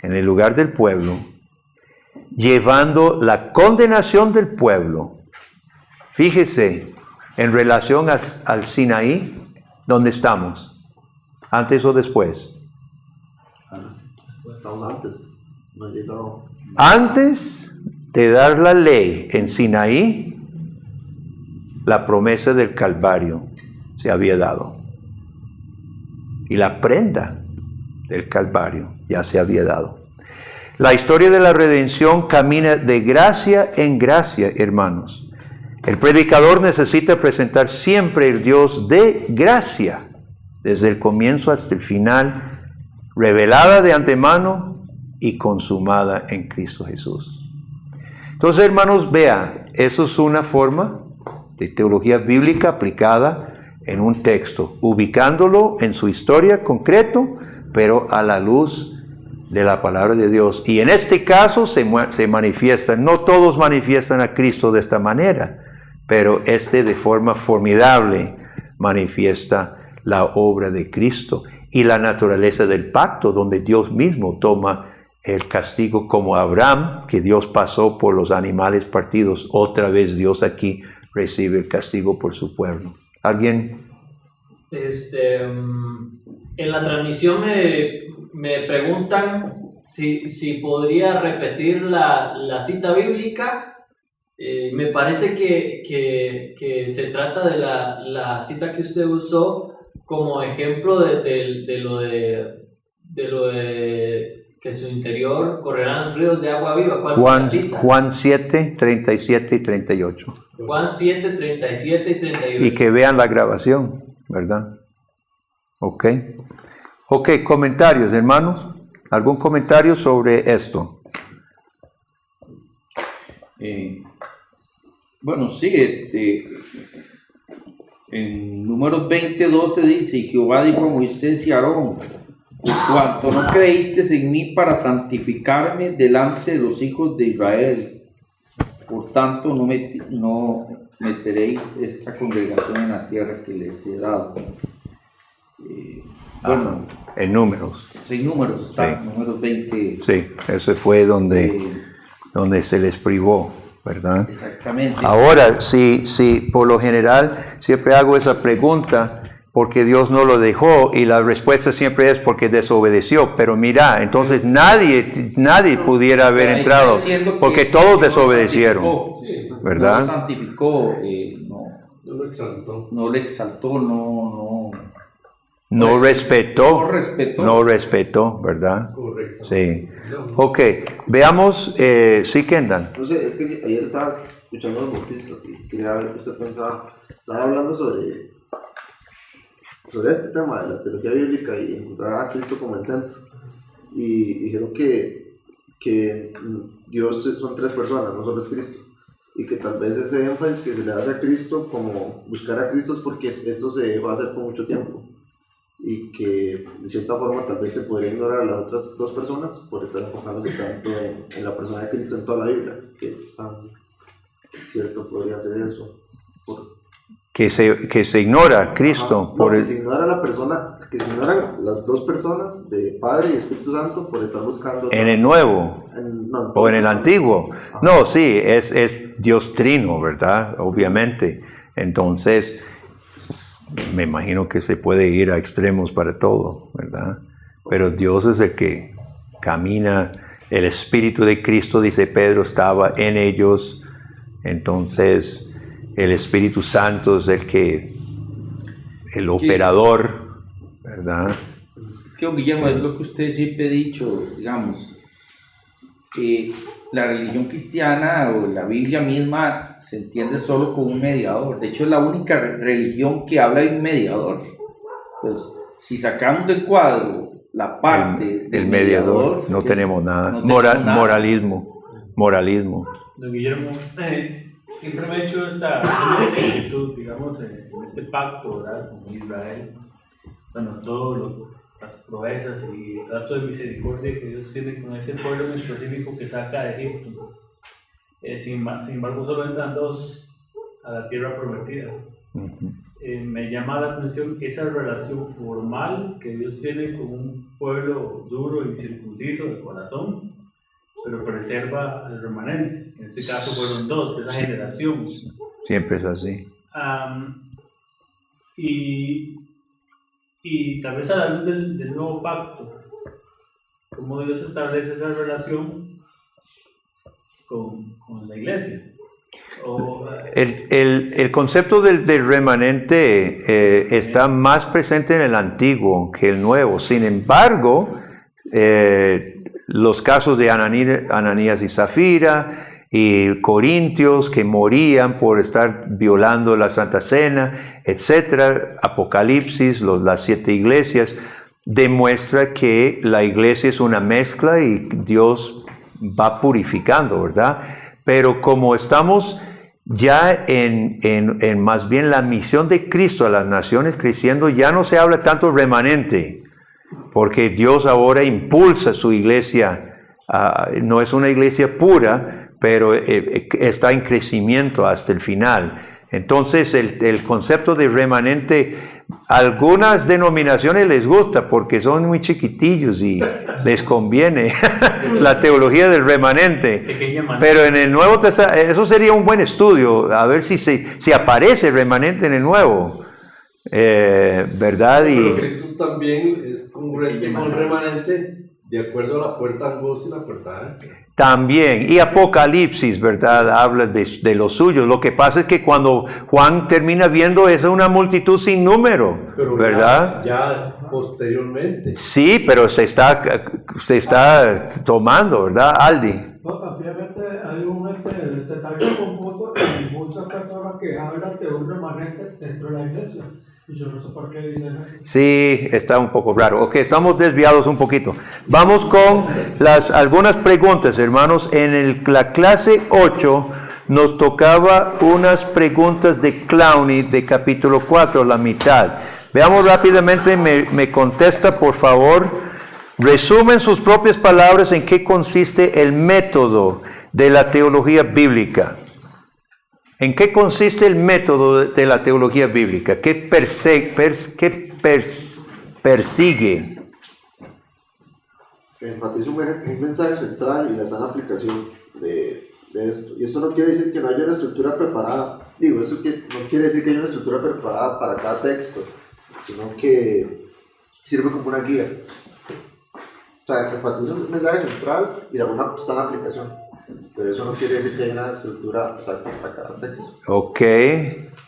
en el lugar del pueblo, llevando la condenación del pueblo. Fíjese, en relación al Sinaí, ¿dónde estamos? ¿Antes o después? Estamos antes, no ha llegado. Antes de dar la ley en Sinaí, la promesa del Calvario se había dado. Y la prenda del Calvario ya se había dado. La historia de la redención camina de gracia en gracia, hermanos. El predicador necesita presentar siempre el Dios de gracia, desde el comienzo hasta el final, revelada de antemano y consumada en Cristo Jesús. Entonces, hermanos, vea, eso es una forma de teología bíblica aplicada en un texto, ubicándolo en su historia concreto, pero a la luz de la palabra de Dios. Y en este caso se manifiesta, no todos manifiestan a Cristo de esta manera, pero de forma formidable manifiesta la obra de Cristo y la naturaleza del pacto, donde Dios mismo toma el castigo como Abraham, que Dios pasó por los animales partidos. Otra vez Dios aquí recibe el castigo por su pueblo. ¿Alguien? En la transmisión me preguntan si podría repetir la cita bíblica. Me parece que se trata de la cita que usted usó como ejemplo de lo de que en su interior correrán ríos de agua viva. ¿Cuál fue la cita? Juan 7, 37 y 38. Juan 7, 37 y 38. Y que vean la grabación, ¿verdad? Ok, comentarios, hermanos. ¿Algún comentario sobre esto? Bueno, sí, en Números 20:12 dice: y Jehová dijo a Moisés y a Aarón: por cuanto no creísteis en mí para santificarme delante de los hijos de Israel, por tanto no meteréis esta congregación en la tierra que les he dado. Bueno, en Números. Sí, Números está, sí. Números 20. Sí, ese fue donde se les privó, ¿verdad? Exactamente. Ahora, si por lo general siempre hago esa pregunta, porque Dios no lo dejó, y la respuesta siempre es porque desobedeció. Pero mira, entonces nadie pudiera haber entrado, porque todos desobedecieron, ¿verdad? No lo santificó, no le exaltó, no respetó, ¿verdad? Correcto. Sí. Ok, veamos, sí, Kendall. Entonces, es que ayer estaba escuchando a los bautistas y quería ver qué usted pensaba. Estaban hablando sobre este tema de la teología bíblica y encontrar a Cristo como el centro. Y dijeron que Dios son tres personas, no solo es Cristo. Y que tal vez ese énfasis que se le hace a Cristo, como buscar a Cristo, es porque esto se va a hacer por mucho tiempo. Y que de cierta forma tal vez se podría ignorar a las otras dos personas por estar enfocándose tanto en la persona de Cristo en toda la Biblia. Que tan cierto podría ser eso. Que se ignora a Cristo. Que se ignora a la persona, que se ignoran las dos personas de Padre y Espíritu Santo por estar buscando. ¿En el Nuevo? ¿O en el Antiguo? Ajá. No, sí, es Dios trino, ¿verdad? Obviamente. Entonces, me imagino que se puede ir a extremos para todo, ¿verdad? Pero Dios es el que camina. El Espíritu de Cristo, dice Pedro, estaba en ellos. Entonces, el Espíritu Santo es el operador, ¿verdad? Es que, don Guillermo, es lo que usted siempre ha dicho, digamos, que la religión cristiana o la Biblia misma se entiende solo como un mediador. De hecho, es la única religión que habla de un mediador. Pues, si sacamos del cuadro la parte del mediador, no tenemos nada. Moralismo. Don Guillermo, siempre me he hecho esta inquietud, digamos, en este pacto, ¿verdad?, con Israel. Bueno, todas las proezas y el trato de misericordia que Dios tiene con ese pueblo en específico que saca de Egipto. Sin embargo, solo entran dos a la tierra prometida. Me llama la atención esa relación formal que Dios tiene con un pueblo duro y circunciso de corazón, pero preserva al remanente. En este caso fueron dos de esa generación. Siempre es así. Y tal vez a la luz del nuevo pacto, cómo Dios establece esa relación con la iglesia. El concepto del remanente está más presente en el Antiguo que el Nuevo. Sin embargo, los casos de Ananías y Zafira, y corintios que morían por estar violando la Santa Cena, etc. Apocalipsis, las 7 iglesias, demuestra que la iglesia es una mezcla y Dios va purificando, ¿verdad? Pero como estamos ya en más bien la misión de Cristo a las naciones creciendo, ya no se habla tanto remanente, porque Dios ahora impulsa su iglesia, no es una iglesia pura, pero está en crecimiento hasta el final. Entonces el concepto de remanente, algunas denominaciones les gusta porque son muy chiquitillos y les conviene la teología del remanente. Pero en el Nuevo Testamento, eso sería un buen estudio, a ver si aparece remanente en el Nuevo, ¿verdad? Pero Cristo también es congruente con remanente de acuerdo a la puerta angosta y la puerta ancha. También, y Apocalipsis, ¿verdad? Habla de los suyos. Lo que pasa es que cuando Juan termina viendo es una multitud sin número, pero ¿verdad? Ya posteriormente. Sí, pero usted está tomando, ¿verdad, Aldi? No, obviamente hay un detalle confuso y muchas personas que hablan de un remanente dentro de la iglesia. Y yo no sé por qué dicen eso. Sí, está un poco raro. Ok, estamos desviados un poquito. Vamos con algunas preguntas, hermanos. En la clase 8 nos tocaba unas preguntas de Clowney de capítulo 4, la mitad. Veamos rápidamente, me contesta por favor. Resumen sus propias palabras en qué consiste el método de la teología bíblica. ¿En qué consiste el método de la teología bíblica? ¿Qué persigue? Enfatiza un mensaje central y la sana aplicación de esto. Y esto no quiere decir que no haya una estructura preparada. Esto no quiere decir que haya una estructura preparada para cada texto, sino que sirve como una guía. O sea, enfatiza un mensaje central y una sana aplicación. Pero eso no quiere decir que haya una estructura exacta para cada texto. Ok,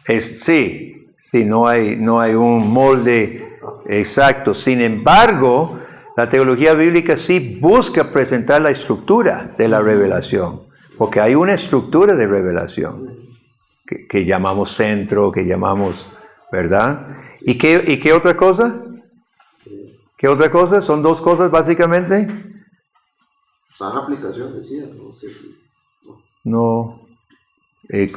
sí, no hay un molde exacto. Sin embargo, la teología bíblica sí busca presentar la estructura de la revelación, porque hay una estructura de revelación que llamamos centro, que llamamos, ¿verdad? ¿Y qué otra cosa? ¿Qué otra cosa? Son 2 cosas básicamente. Sana aplicación, decía, no sé. No. ¿Qué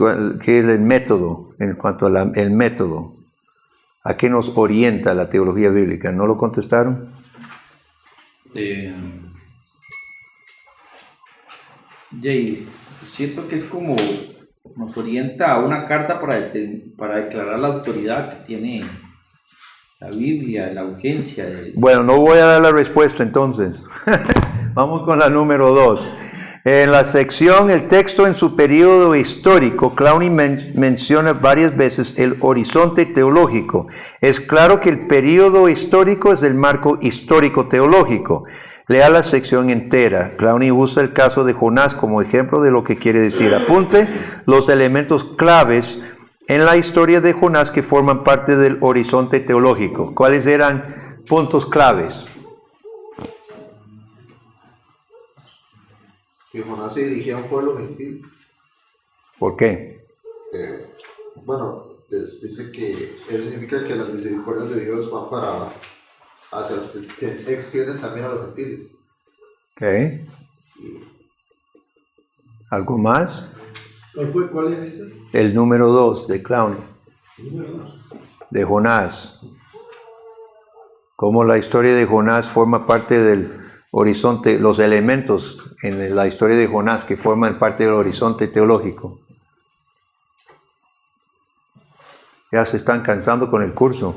es el método? En cuanto al método, ¿a qué nos orienta la teología bíblica? ¿No lo contestaron? Siento que es como nos orienta a una carta para declarar la autoridad que tiene la Biblia, la urgencia. Bueno, no voy a dar la respuesta entonces. Vamos con la número 2. En la sección El texto en su periodo histórico, Clowney menciona varias veces el horizonte teológico. Es claro que el periodo histórico es el marco histórico teológico. Lea la sección entera. Clowney usa el caso de Jonás como ejemplo de lo que quiere decir. Apunte los elementos claves en la historia de Jonás que forman parte del horizonte teológico. ¿Cuáles eran puntos claves? Que Jonás se dirigía a un pueblo gentil. ¿Por qué? Dice que eso significa que las misericordias de Dios van se extienden también a los gentiles. Ok. ¿Algo más? ¿Cuál es ese? El número 2 de Clowney. De Jonás. Cómo la historia de Jonás forma parte del horizonte, los elementos en la historia de Jonás que forman parte del horizonte teológico. Ya se están cansando con el curso.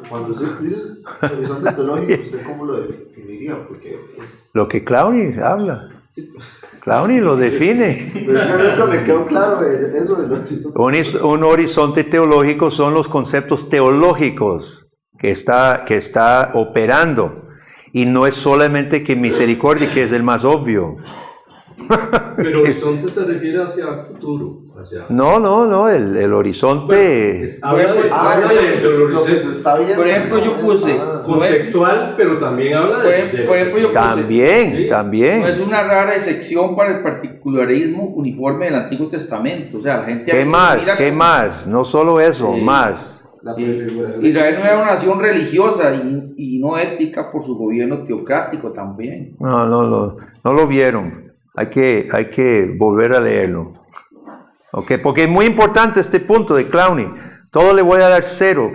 Cuando usted dice horizonte teológico, ¿usted cómo lo definiría? Porque es... Lo que Clowney habla. Sí. Clowney lo define. Pero es que nunca me quedó claro eso del horizonte. Un horizonte teológico son los conceptos teológicos que está operando. Y no es solamente que misericordia, que es el más obvio. Pero horizonte se refiere hacia el futuro, hacia... No, el horizonte... Habla de, Lo que se está viendo. Por ejemplo, yo puse, contextual, pero también habla de... por ejemplo, yo puse, Sí. también. no es una rara excepción para el particularismo uniforme del Antiguo Testamento. O sea, la gente a ¿Qué veces más? mira ¿Qué como- más? No solo eso, Sí. más. La prefiguración de Israel no Cristo. era una nación religiosa y no ética por su gobierno teocrático también. No lo vieron. Hay que volver a leerlo. Ok, porque es muy importante este punto de Clowney. Todo le voy a dar 0.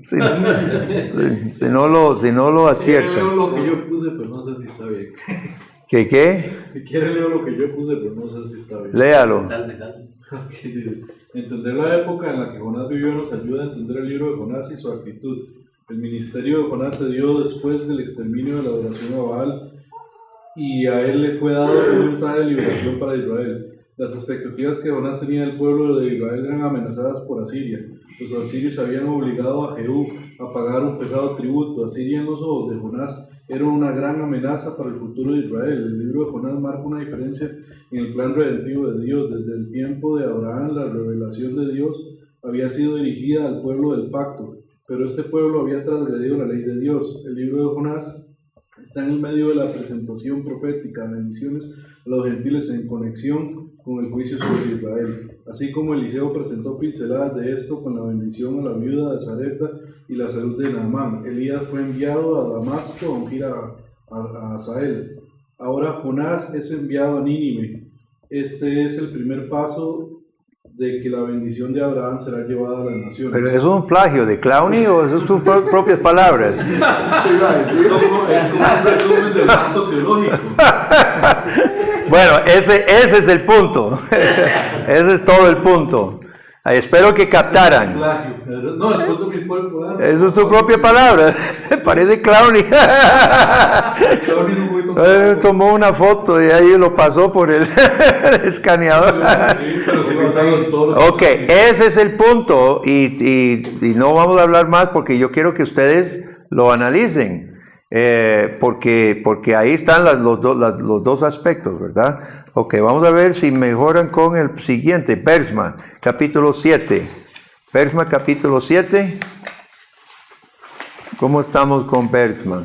si no lo acierta. Leo lo que yo puse, pero no sé si está bien. ¿Qué? Si quiere leo lo que yo puse, pero no sé si está bien. Léalo. Dale. Aquí dice, entender la época en la que Jonás vivió nos ayuda a entender el libro de Jonás y su actitud. El ministerio de Jonás se dio después del exterminio de la adoración a Baal y a él le fue dado un mensaje de liberación para Israel. Las expectativas que Jonás tenía del pueblo de Israel eran amenazadas por Asiria. Los asirios habían obligado a Jehú a pagar un pesado tributo. Asiria en los ojos de Jonás era una gran amenaza para el futuro de Israel. El libro de Jonás marca una diferencia en el plan redentivo de Dios. Desde el tiempo de Abraham, la revelación de Dios había sido dirigida al pueblo del pacto, pero este pueblo había transgredido la ley de Dios. El libro de Jonás está en el medio de la presentación profética de bendiciones a los gentiles en conexión con el juicio sobre Israel. Así como Eliseo presentó pinceladas de esto con la bendición a la viuda de Sarepta y la salud de Naamán, Elías fue enviado a Damasco a ungir a Hazael. Ahora Jonás es enviado a Nínive. Este es el primer paso de que la bendición de Abraham será llevada a las naciones. ¿Pero eso es un plagio de Clowney o eso es tus propias palabras? Sí, iba a decir. Es como un resumen del acto teológico. Bueno, ese es el punto. Ese es todo el punto. Espero que captaran. Plagio. No, después de mi pueblo. Eso es tu propia palabra. Parece Clowney. Tomó una foto y ahí lo pasó por el escaneador. Sí, pero si pasamos todo. Ok, ese es el punto y no vamos a hablar más porque yo quiero que ustedes lo analicen, porque ahí están los dos aspectos, ¿verdad? Ok, vamos a ver si mejoran con el siguiente, Bersma, capítulo 7. Bersma, capítulo 7. ¿Cómo estamos con Bersma?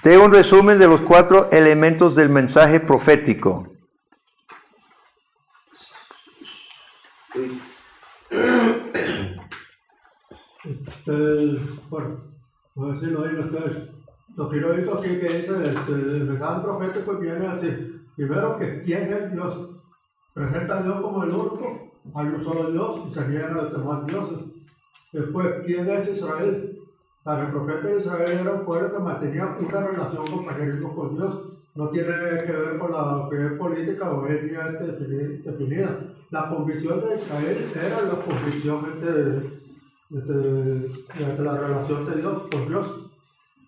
Tengo un resumen de los 4 elementos del mensaje profético. Bueno, a ver si lo oyen ustedes. Lo que yo he visto aquí que dice el mensaje profético viene así. Primero que quién es Dios. Presenta a Dios como el único, hay un solo Dios y se niegan a los demás dioses. Después, ¿quién es Israel? Para el profeta de Israel era un pueblo que mantenía una relación compañerismo con Dios. No tiene que ver con la fe política o étnica definida. La convicción de Israel era la convicción de la relación de Dios con Dios.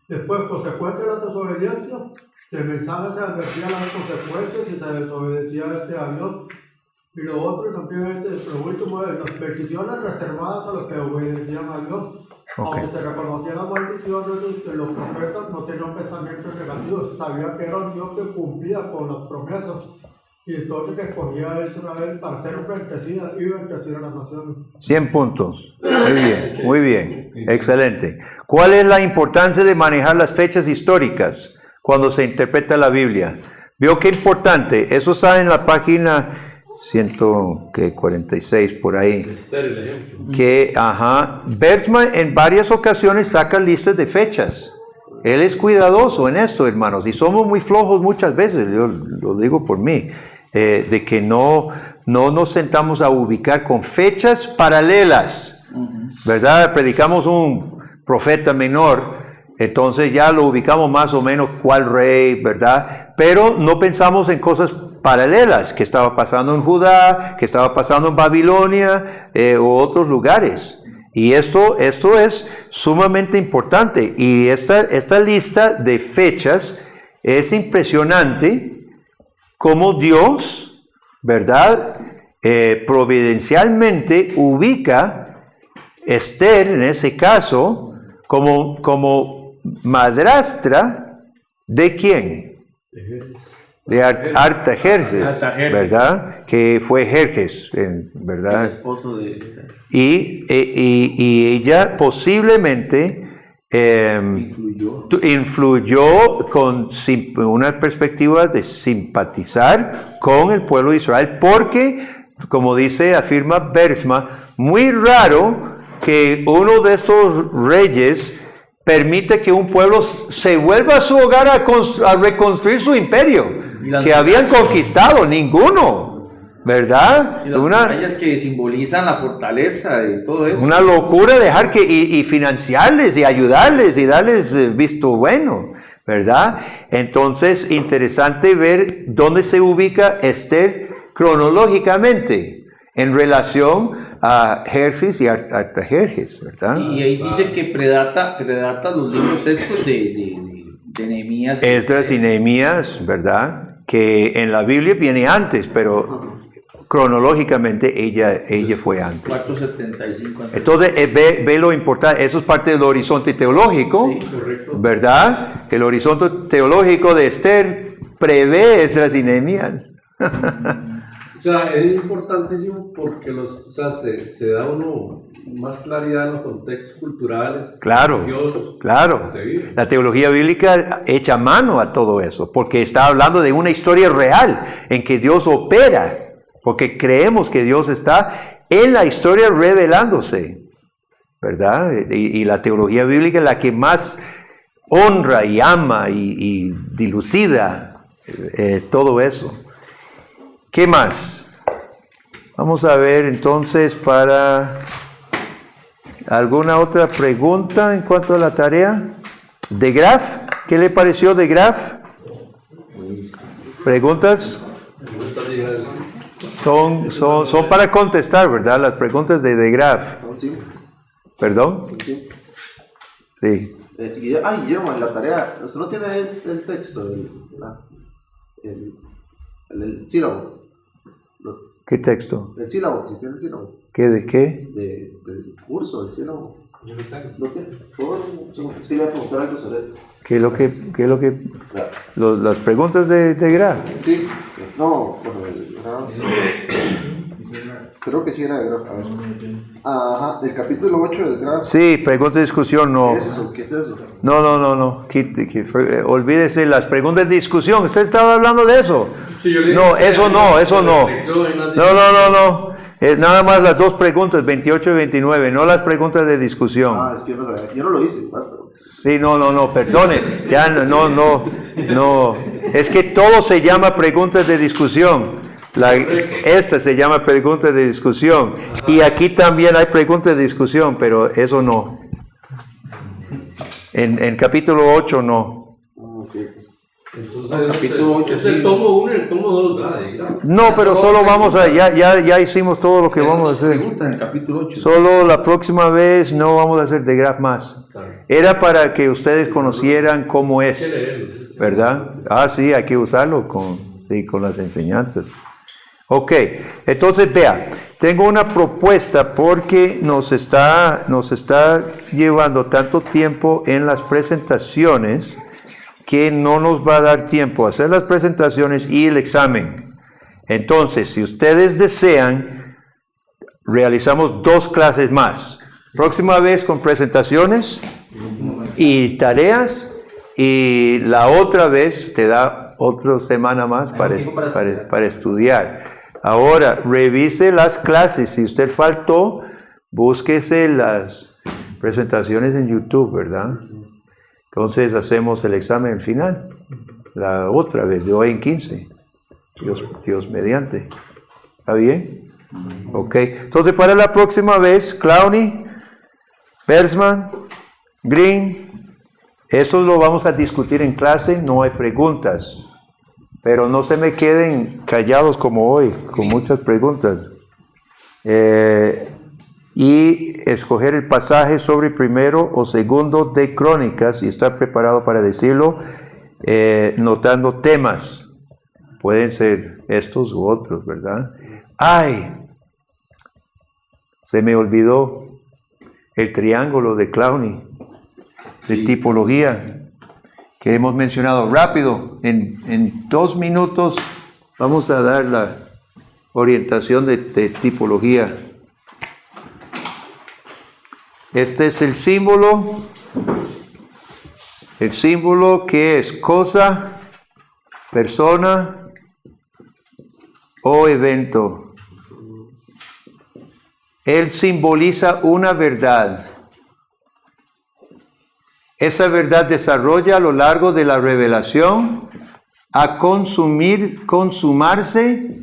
Después, consecuencia de la desobediencia, el mensaje se advertía las consecuencias si se desobedecía a Dios. Y lo otro también lo último es las bendiciones reservadas a los que obedecían a Dios. Okay. Aunque se reconocía la maldición de los profetas, no tenían pensamientos negativos. Sabía que era un Dios que cumplía con las promesas. Y entonces que escogía a Israel para ser bendecida y bendecir a las naciones. 100 puntos. Muy bien. Excelente. ¿Cuál es la importancia de manejar las fechas históricas cuando se interpreta la Biblia? ¿Vio qué importante? Eso está en la página 146 por ahí. Que, Bersma en varias ocasiones saca listas de fechas. Él es cuidadoso en esto, hermanos, y somos muy flojos muchas veces, yo lo digo por mí, de que no nos sentamos a ubicar con fechas paralelas, ¿verdad? Predicamos un profeta menor, entonces ya lo ubicamos más o menos cuál rey, ¿verdad? Pero no pensamos en cosas paralelas que estaba pasando en Judá, que estaba pasando en Babilonia u otros lugares. Y esto es sumamente importante. Y esta lista de fechas es impresionante como Dios, ¿verdad? Providencialmente ubica Esther, en ese caso, como madrastra de ¿quién? de Artajerjes, Artajerjes. ¿verdad? Que fue Jerjes, El ¿verdad? esposo de... Y ella posiblemente influyó con una perspectiva de simpatizar con el pueblo de Israel, porque, como afirma Bersma, muy raro que uno de estos reyes permite que un pueblo se vuelva a su hogar a reconstruir su imperio, que habían conquistado, ninguno, ¿verdad? Y las murallas que simbolizan la fortaleza y todo eso. Una locura dejar y financiarles y ayudarles y darles visto bueno, ¿verdad? Entonces, interesante ver dónde se ubica Esther cronológicamente en relación a Jerjes y Artajerjes, ¿verdad? Y ahí dice que predata los libros estos de Nehemías. Esdras y Nehemías, ¿verdad? Que en la Biblia viene antes, pero cronológicamente ella fue antes. 475. Entonces, ve lo importante, eso es parte del horizonte teológico, Sí, correcto. ¿verdad? El horizonte teológico de Esther prevé Esdras y Nehemías. O sea, es importantísimo porque se da uno más claridad en los contextos culturales, Claro, religiosos, claro. que se viven. La teología bíblica echa mano a todo eso, porque está hablando de una historia real en que Dios opera, porque creemos que Dios está en la historia revelándose, ¿verdad? Y la teología bíblica es la que más honra y ama y dilucida todo eso. ¿Qué más? Vamos a ver entonces para alguna otra pregunta en cuanto a la tarea. ¿De Graf? ¿Qué le pareció de Graf? ¿Preguntas? Son para contestar, ¿verdad? Las preguntas de Graf. Son simples. ¿Perdón? Son simples. Sí. Guillermo, en la tarea, usted no tiene el texto, el sílabo. ¿Qué texto? El sílabo, si tiene el sílabo. ¿Qué de qué? Del curso, el sílabo. Yo lo tengo. ¿Lo tiene? Es que le voy a preguntar algo sobre eso. ¿Qué es lo que las preguntas de Graf? Sí, no, bueno, creo que sí era de Graf. A ver. Ajá, el capítulo 8 del Graf. Sí, pregunta de discusión, no. Eso, ¿qué es eso? No. Olvídese las preguntas de discusión. ¿Usted estaba hablando de eso? Sí, yo le No, dije eso que no, eso no. reflexión, No. Nada más las dos preguntas, 28 y 29, no las preguntas de discusión. Es que yo no sabía. Yo no lo hice igual, pero... Sí, no, perdone. Ya no. Es que todo se llama preguntas de discusión. Esta se llama preguntas de discusión. Y aquí también hay preguntas de discusión, pero eso no. En capítulo 8 no. Entonces, capítulo 8, es el sí. tomo 1 y el tomo 2, ¿verdad? No, pero solo vamos a... Ya hicimos todo lo que vamos a hacer. Pregunta en el capítulo 8. Solo la próxima vez no vamos a hacer de Graf más. Era para que ustedes conocieran cómo Hay que es, leerlo, sí. ¿verdad? Sí, hay que usarlo con las enseñanzas. Ok, entonces vea, tengo una propuesta porque nos está llevando tanto tiempo en las presentaciones que no nos va a dar tiempo a hacer las presentaciones y el examen. Entonces, si ustedes desean, realizamos 2 clases más. Próxima vez con presentaciones y tareas, y la otra vez te da otra semana más para estudiar. Ahora, revise las clases. Si usted faltó, búsquese las presentaciones en YouTube, ¿verdad? Entonces hacemos el examen al final, la otra vez, de hoy en 15. Dios mediante. ¿Está bien? Ok. Entonces para la próxima vez, Clowney, Bersman, Green, eso lo vamos a discutir en clase, no hay preguntas. Pero no se me queden callados como hoy, con muchas preguntas. Y escoger el pasaje sobre primero o segundo de Crónicas y estar preparado para decirlo, notando temas. Pueden ser estos u otros, ¿verdad? Se me olvidó el triángulo de Clowney, de tipología. que hemos mencionado rápido. En 2 minutos vamos a dar la orientación de tipología. Este es el símbolo que es cosa, persona o evento. Él simboliza una verdad. Esa verdad desarrolla a lo largo de la revelación a consumarse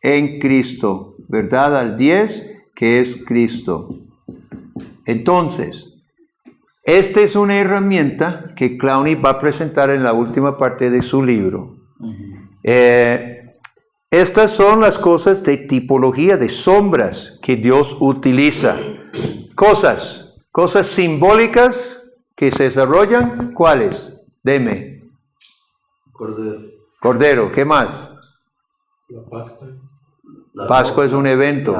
en Cristo. Verdad al 10, que es Cristo. Entonces, esta es una herramienta que Clowney va a presentar en la última parte de su libro. Estas son las cosas de tipología, de sombras que Dios utiliza. Cosas simbólicas que se desarrollan. ¿Cuáles? Deme. Cordero, ¿qué más? La Pascua. Pascua es un evento.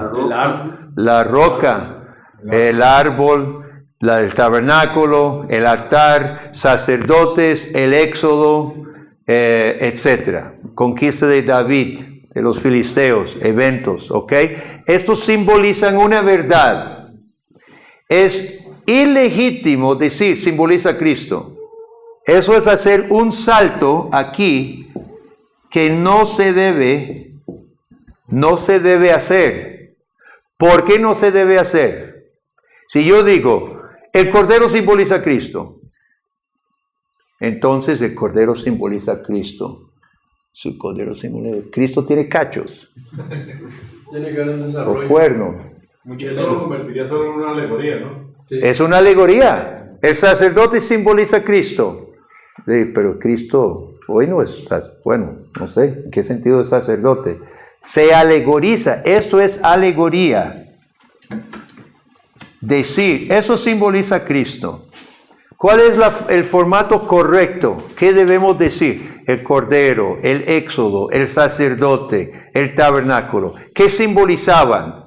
La roca, el árbol, el tabernáculo, el altar, sacerdotes, el éxodo, etc. Conquista de David, de los filisteos, eventos, ¿ok? Estos simbolizan una verdad. Es ilegítimo decir simboliza a Cristo. Eso es hacer un salto aquí que no se debe hacer. ¿Por qué no se debe hacer? Si yo digo, el Cordero simboliza a Cristo, entonces el Cordero simboliza a Cristo. Su Cordero simboliza. Cristo tiene cachos. Tiene gran desarrollo. O cuernos. Eso lo convertiría solo en una alegoría, ¿no? Sí. Es una alegoría. El sacerdote simboliza a Cristo. Sí, pero Cristo hoy no es, bueno, no sé, ¿en qué sentido es sacerdote? Se alegoriza. Esto es alegoría. Decir, eso simboliza a Cristo. ¿Cuál es el formato correcto? ¿Qué debemos decir? El Cordero, el Éxodo, el sacerdote, el tabernáculo. ¿Qué simbolizaban?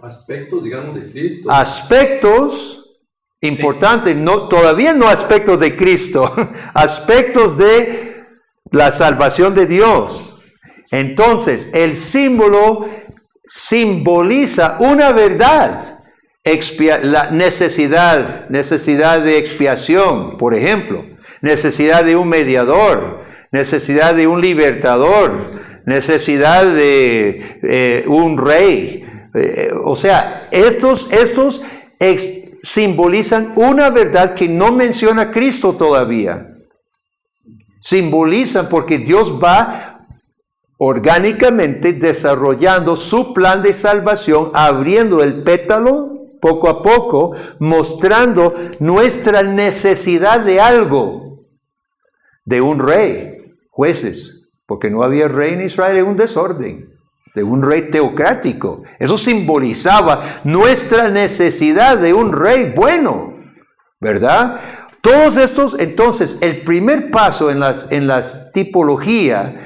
Aspectos, digamos, de Cristo. Aspectos importantes, no, todavía no aspectos de Cristo, aspectos de la salvación de Dios. Entonces, el símbolo simboliza una verdad. La necesidad de expiación, por ejemplo, necesidad de un mediador, necesidad de un libertador, necesidad de un rey. O sea, estos simbolizan una verdad que no menciona a Cristo todavía. Simbolizan porque Dios va orgánicamente desarrollando su plan de salvación, abriendo el pétalo poco a poco, mostrando nuestra necesidad de algo, de un rey, jueces, porque no había rey en Israel, era un desorden, de un rey teocrático. Eso simbolizaba nuestra necesidad de un rey bueno, ¿verdad? Todos estos, entonces, el primer paso en las tipología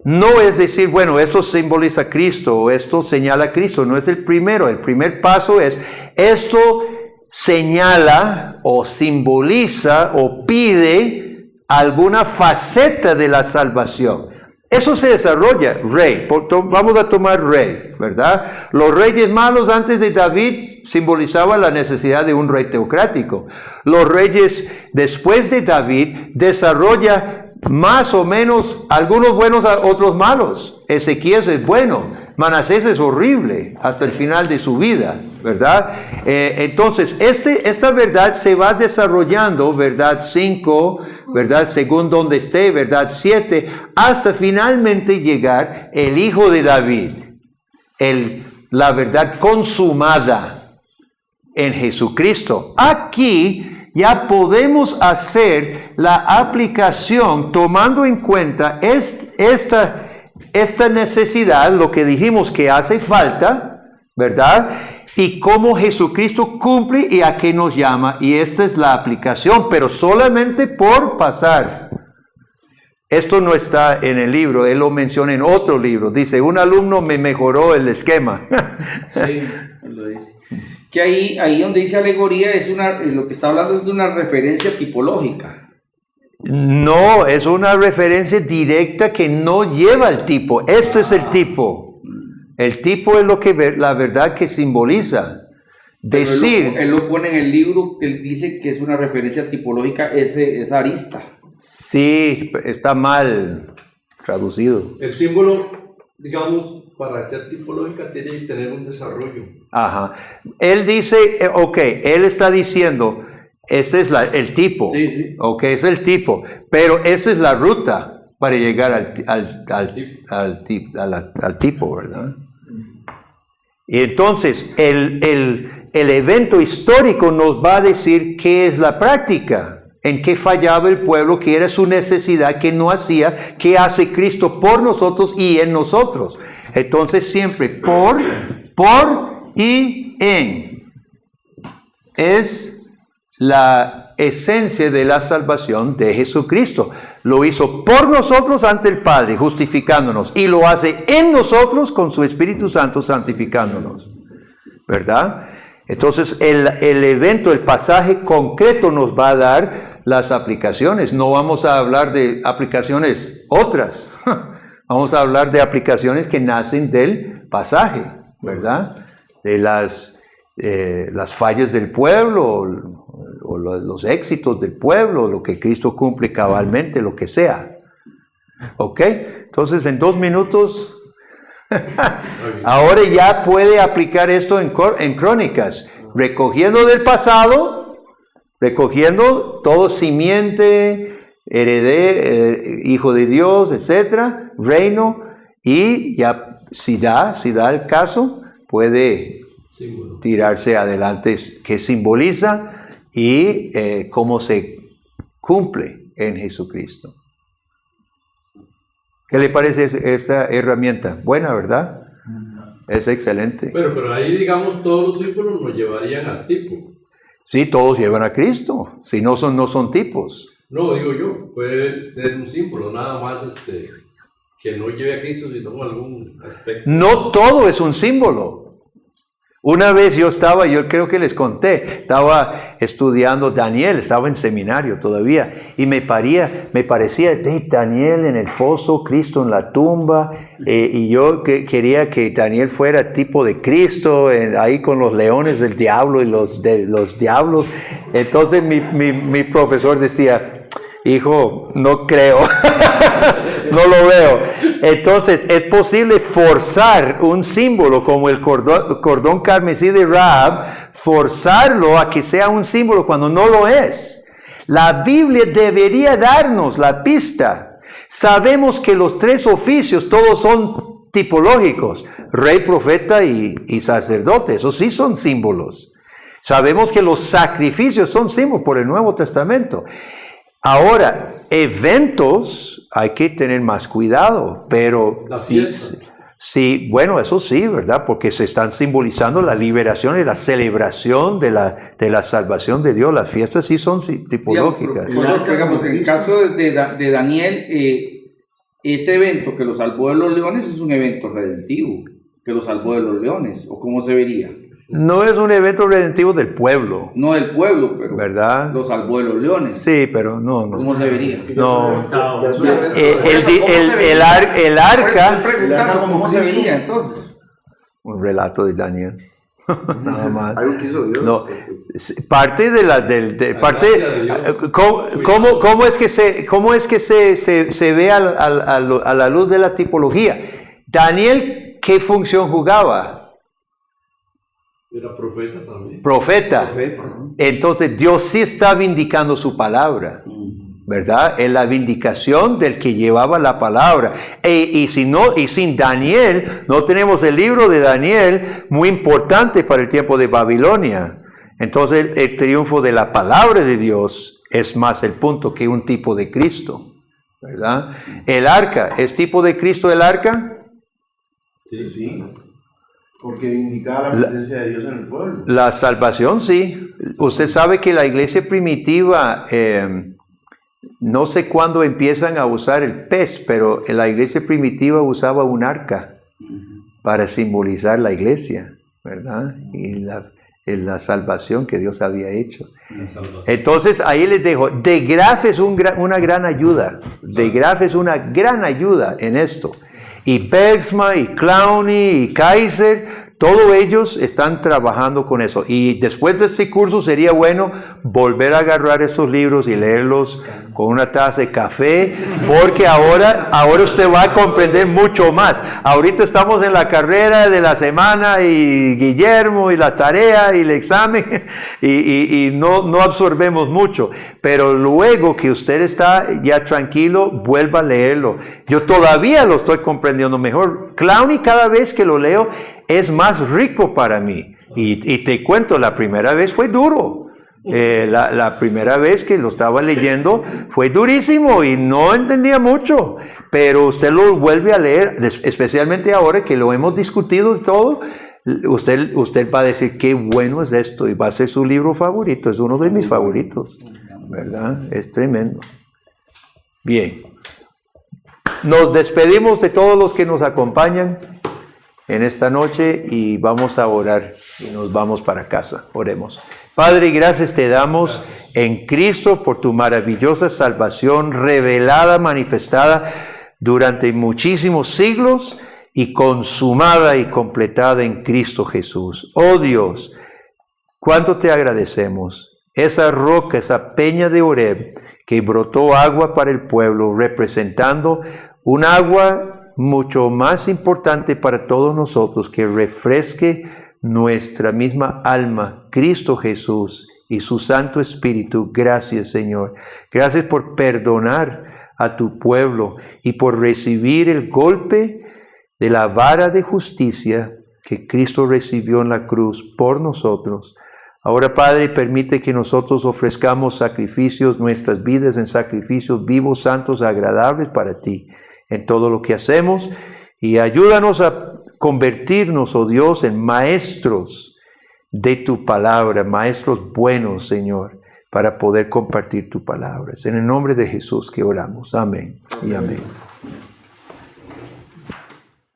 no es decir, bueno, esto simboliza a Cristo o esto señala a Cristo, no es el primero. El primer paso es, esto señala o simboliza o pide alguna faceta de la salvación. Eso se desarrolla, rey. Vamos a tomar rey, ¿verdad? Los reyes malos antes de David simbolizaban la necesidad de un rey teocrático. Los reyes después de David desarrolla más o menos, algunos buenos, otros malos. Ezequías es bueno, Manasés es horrible hasta el final de su vida, ¿verdad? Entonces, esta verdad se va desarrollando, verdad 5, verdad según donde esté, verdad 7, hasta finalmente llegar el Hijo de David, la verdad consumada en Jesucristo. Aquí ya podemos hacer la aplicación tomando en cuenta esta necesidad, lo que dijimos que hace falta, ¿verdad? Y cómo Jesucristo cumple y a qué nos llama. Y esta es la aplicación, pero solamente por pasar. Esto no está en el libro, él lo menciona en otro libro. Dice, un alumno me mejoró el esquema. Sí, lo dice. Que ahí donde dice alegoría lo que está hablando es de una referencia tipológica. No, es una referencia directa que no lleva al tipo. Esto es el tipo. El tipo es lo que la verdad que simboliza. Decir. Él lo pone en el libro, él dice que es una referencia tipológica, esa arista. Sí, está mal traducido. El símbolo, digamos, para ser tipológica tiene que tener un desarrollo. Ajá. Él dice, ok, él está diciendo, este es el tipo. Sí, sí. Ok, es el tipo. Pero esa es la ruta para llegar al tipo, ¿verdad? Y entonces, el evento histórico nos va a decir qué es la práctica, en qué fallaba el pueblo, qué era su necesidad, qué no hacía, qué hace Cristo por nosotros y en nosotros. Entonces, siempre por y en. Es la esencia de la salvación de Jesucristo. Lo hizo por nosotros ante el Padre, justificándonos, y lo hace en nosotros con su Espíritu Santo, santificándonos. ¿Verdad? Entonces el evento, el pasaje concreto nos va a dar las aplicaciones. No vamos a hablar de aplicaciones otras. Vamos a hablar de aplicaciones que nacen del pasaje, ¿verdad? De las fallas del pueblo, o los éxitos del pueblo, lo que Cristo cumple cabalmente, lo que sea. ¿Ok? Entonces en 2 minutos... Ahora ya puede aplicar esto en Crónicas, recogiendo del pasado, recogiendo todo simiente, hijo de Dios, etcétera, reino, y ya si da el caso, puede tirarse adelante qué simboliza y cómo se cumple en Jesucristo. ¿Qué le parece esta herramienta? Buena, ¿verdad? Es excelente. Pero ahí, digamos, todos los símbolos nos llevarían al tipo. Sí, todos llevan a Cristo. Si no son tipos. No, digo yo, puede ser un símbolo, nada más que no lleve a Cristo, sino algún aspecto. No todo es un símbolo. Una vez yo creo que les conté, estaba estudiando Daniel, estaba en seminario todavía, y me parecía Daniel en el foso, Cristo en la tumba, y yo quería que Daniel fuera tipo de Cristo, ahí con los leones del diablo y los diablos. Entonces mi profesor decía, hijo, no creo, no lo veo. Entonces, es posible forzar un símbolo como el cordón carmesí de Rahab, forzarlo a que sea un símbolo cuando no lo es. La Biblia debería darnos la pista. Sabemos que los 3 oficios todos son tipológicos, rey, profeta y sacerdote, esos sí son símbolos. Sabemos que los sacrificios son símbolos por el Nuevo Testamento. Ahora, eventos, hay que tener más cuidado, pero sí, bueno, eso sí, ¿verdad? Porque se están simbolizando la liberación y la celebración de la salvación de Dios. Las fiestas sí son tipológicas. Digamos, en el caso de Daniel, ese evento que lo salvó de los leones es un evento redentivo, que lo salvó de los leones, ¿o cómo se vería? No es un evento redentivo del pueblo. No del pueblo, pero ¿verdad? Lo salvó de los leones. Sí, pero no. ¿Cómo se vería? No. El arca. ¿Cómo se vería entonces? Un relato de Daniel. Nada más. Algo que hizo Dios. No. Parte de la parte. ¿Cómo es que se ve a la luz de la tipología? Daniel, ¿qué función jugaba? Era profeta también. Profeta. Entonces Dios sí está vindicando su palabra, ¿verdad? Es la vindicación del que llevaba la palabra. Y sin Daniel, no tenemos el libro de Daniel, muy importante para el tiempo de Babilonia. Entonces el triunfo de la palabra de Dios es más el punto que un tipo de Cristo, ¿verdad? El arca, ¿es tipo de Cristo el arca? Sí. Porque indicaba la presencia de Dios en el pueblo. La salvación, sí. Usted sabe que la iglesia primitiva, no sé cuándo empiezan a usar el pez, pero la iglesia primitiva usaba un arca para simbolizar la iglesia, ¿verdad? Y en la salvación que Dios había hecho. Entonces ahí les dejo, De Graaf es una gran ayuda, De Graaf es una gran ayuda en esto. Y Bergsma, y Clowney, y Kaiser, todos ellos están trabajando con eso. Y después de este curso sería bueno volver a agarrar estos libros y leerlos con una taza de café, porque ahora usted va a comprender mucho más. Ahorita estamos en la carrera de la semana y Guillermo y la tarea y el examen y no absorbemos mucho. Pero luego que usted está ya tranquilo, vuelva a leerlo. Yo todavía lo estoy comprendiendo mejor. Clowney, cada vez que lo leo, es más rico para mí. Y te cuento, la primera vez fue duro. La primera vez que lo estaba leyendo fue durísimo y no entendía mucho. Pero usted lo vuelve a leer, especialmente ahora que lo hemos discutido y todo. Usted va a decir qué bueno es esto y va a ser su libro favorito. Es uno de mis favoritos, ¿verdad? Es tremendo. Bien. Nos despedimos de todos los que nos acompañan en esta noche y vamos a orar y nos vamos para casa. Oremos. Padre, gracias te damos en Cristo por tu maravillosa salvación revelada, manifestada durante muchísimos siglos y consumada y completada en Cristo Jesús. Oh Dios, cuánto te agradecemos. Esa roca, esa peña de Horeb que brotó agua para el pueblo, representando un agua mucho más importante para todos nosotros, que refresque nuestra misma alma, Cristo Jesús y su Santo Espíritu. Gracias, Señor. Gracias por perdonar a tu pueblo y por recibir el golpe de la vara de justicia que Cristo recibió en la cruz por nosotros. Ahora, Padre, permite que nosotros ofrezcamos sacrificios, nuestras vidas en sacrificios vivos, santos, agradables para ti en todo lo que hacemos, y ayúdanos a convertirnos, oh Dios, en maestros de tu palabra, maestros buenos, Señor, para poder compartir tu palabra. Es en el nombre de Jesús que oramos. Amén y amén.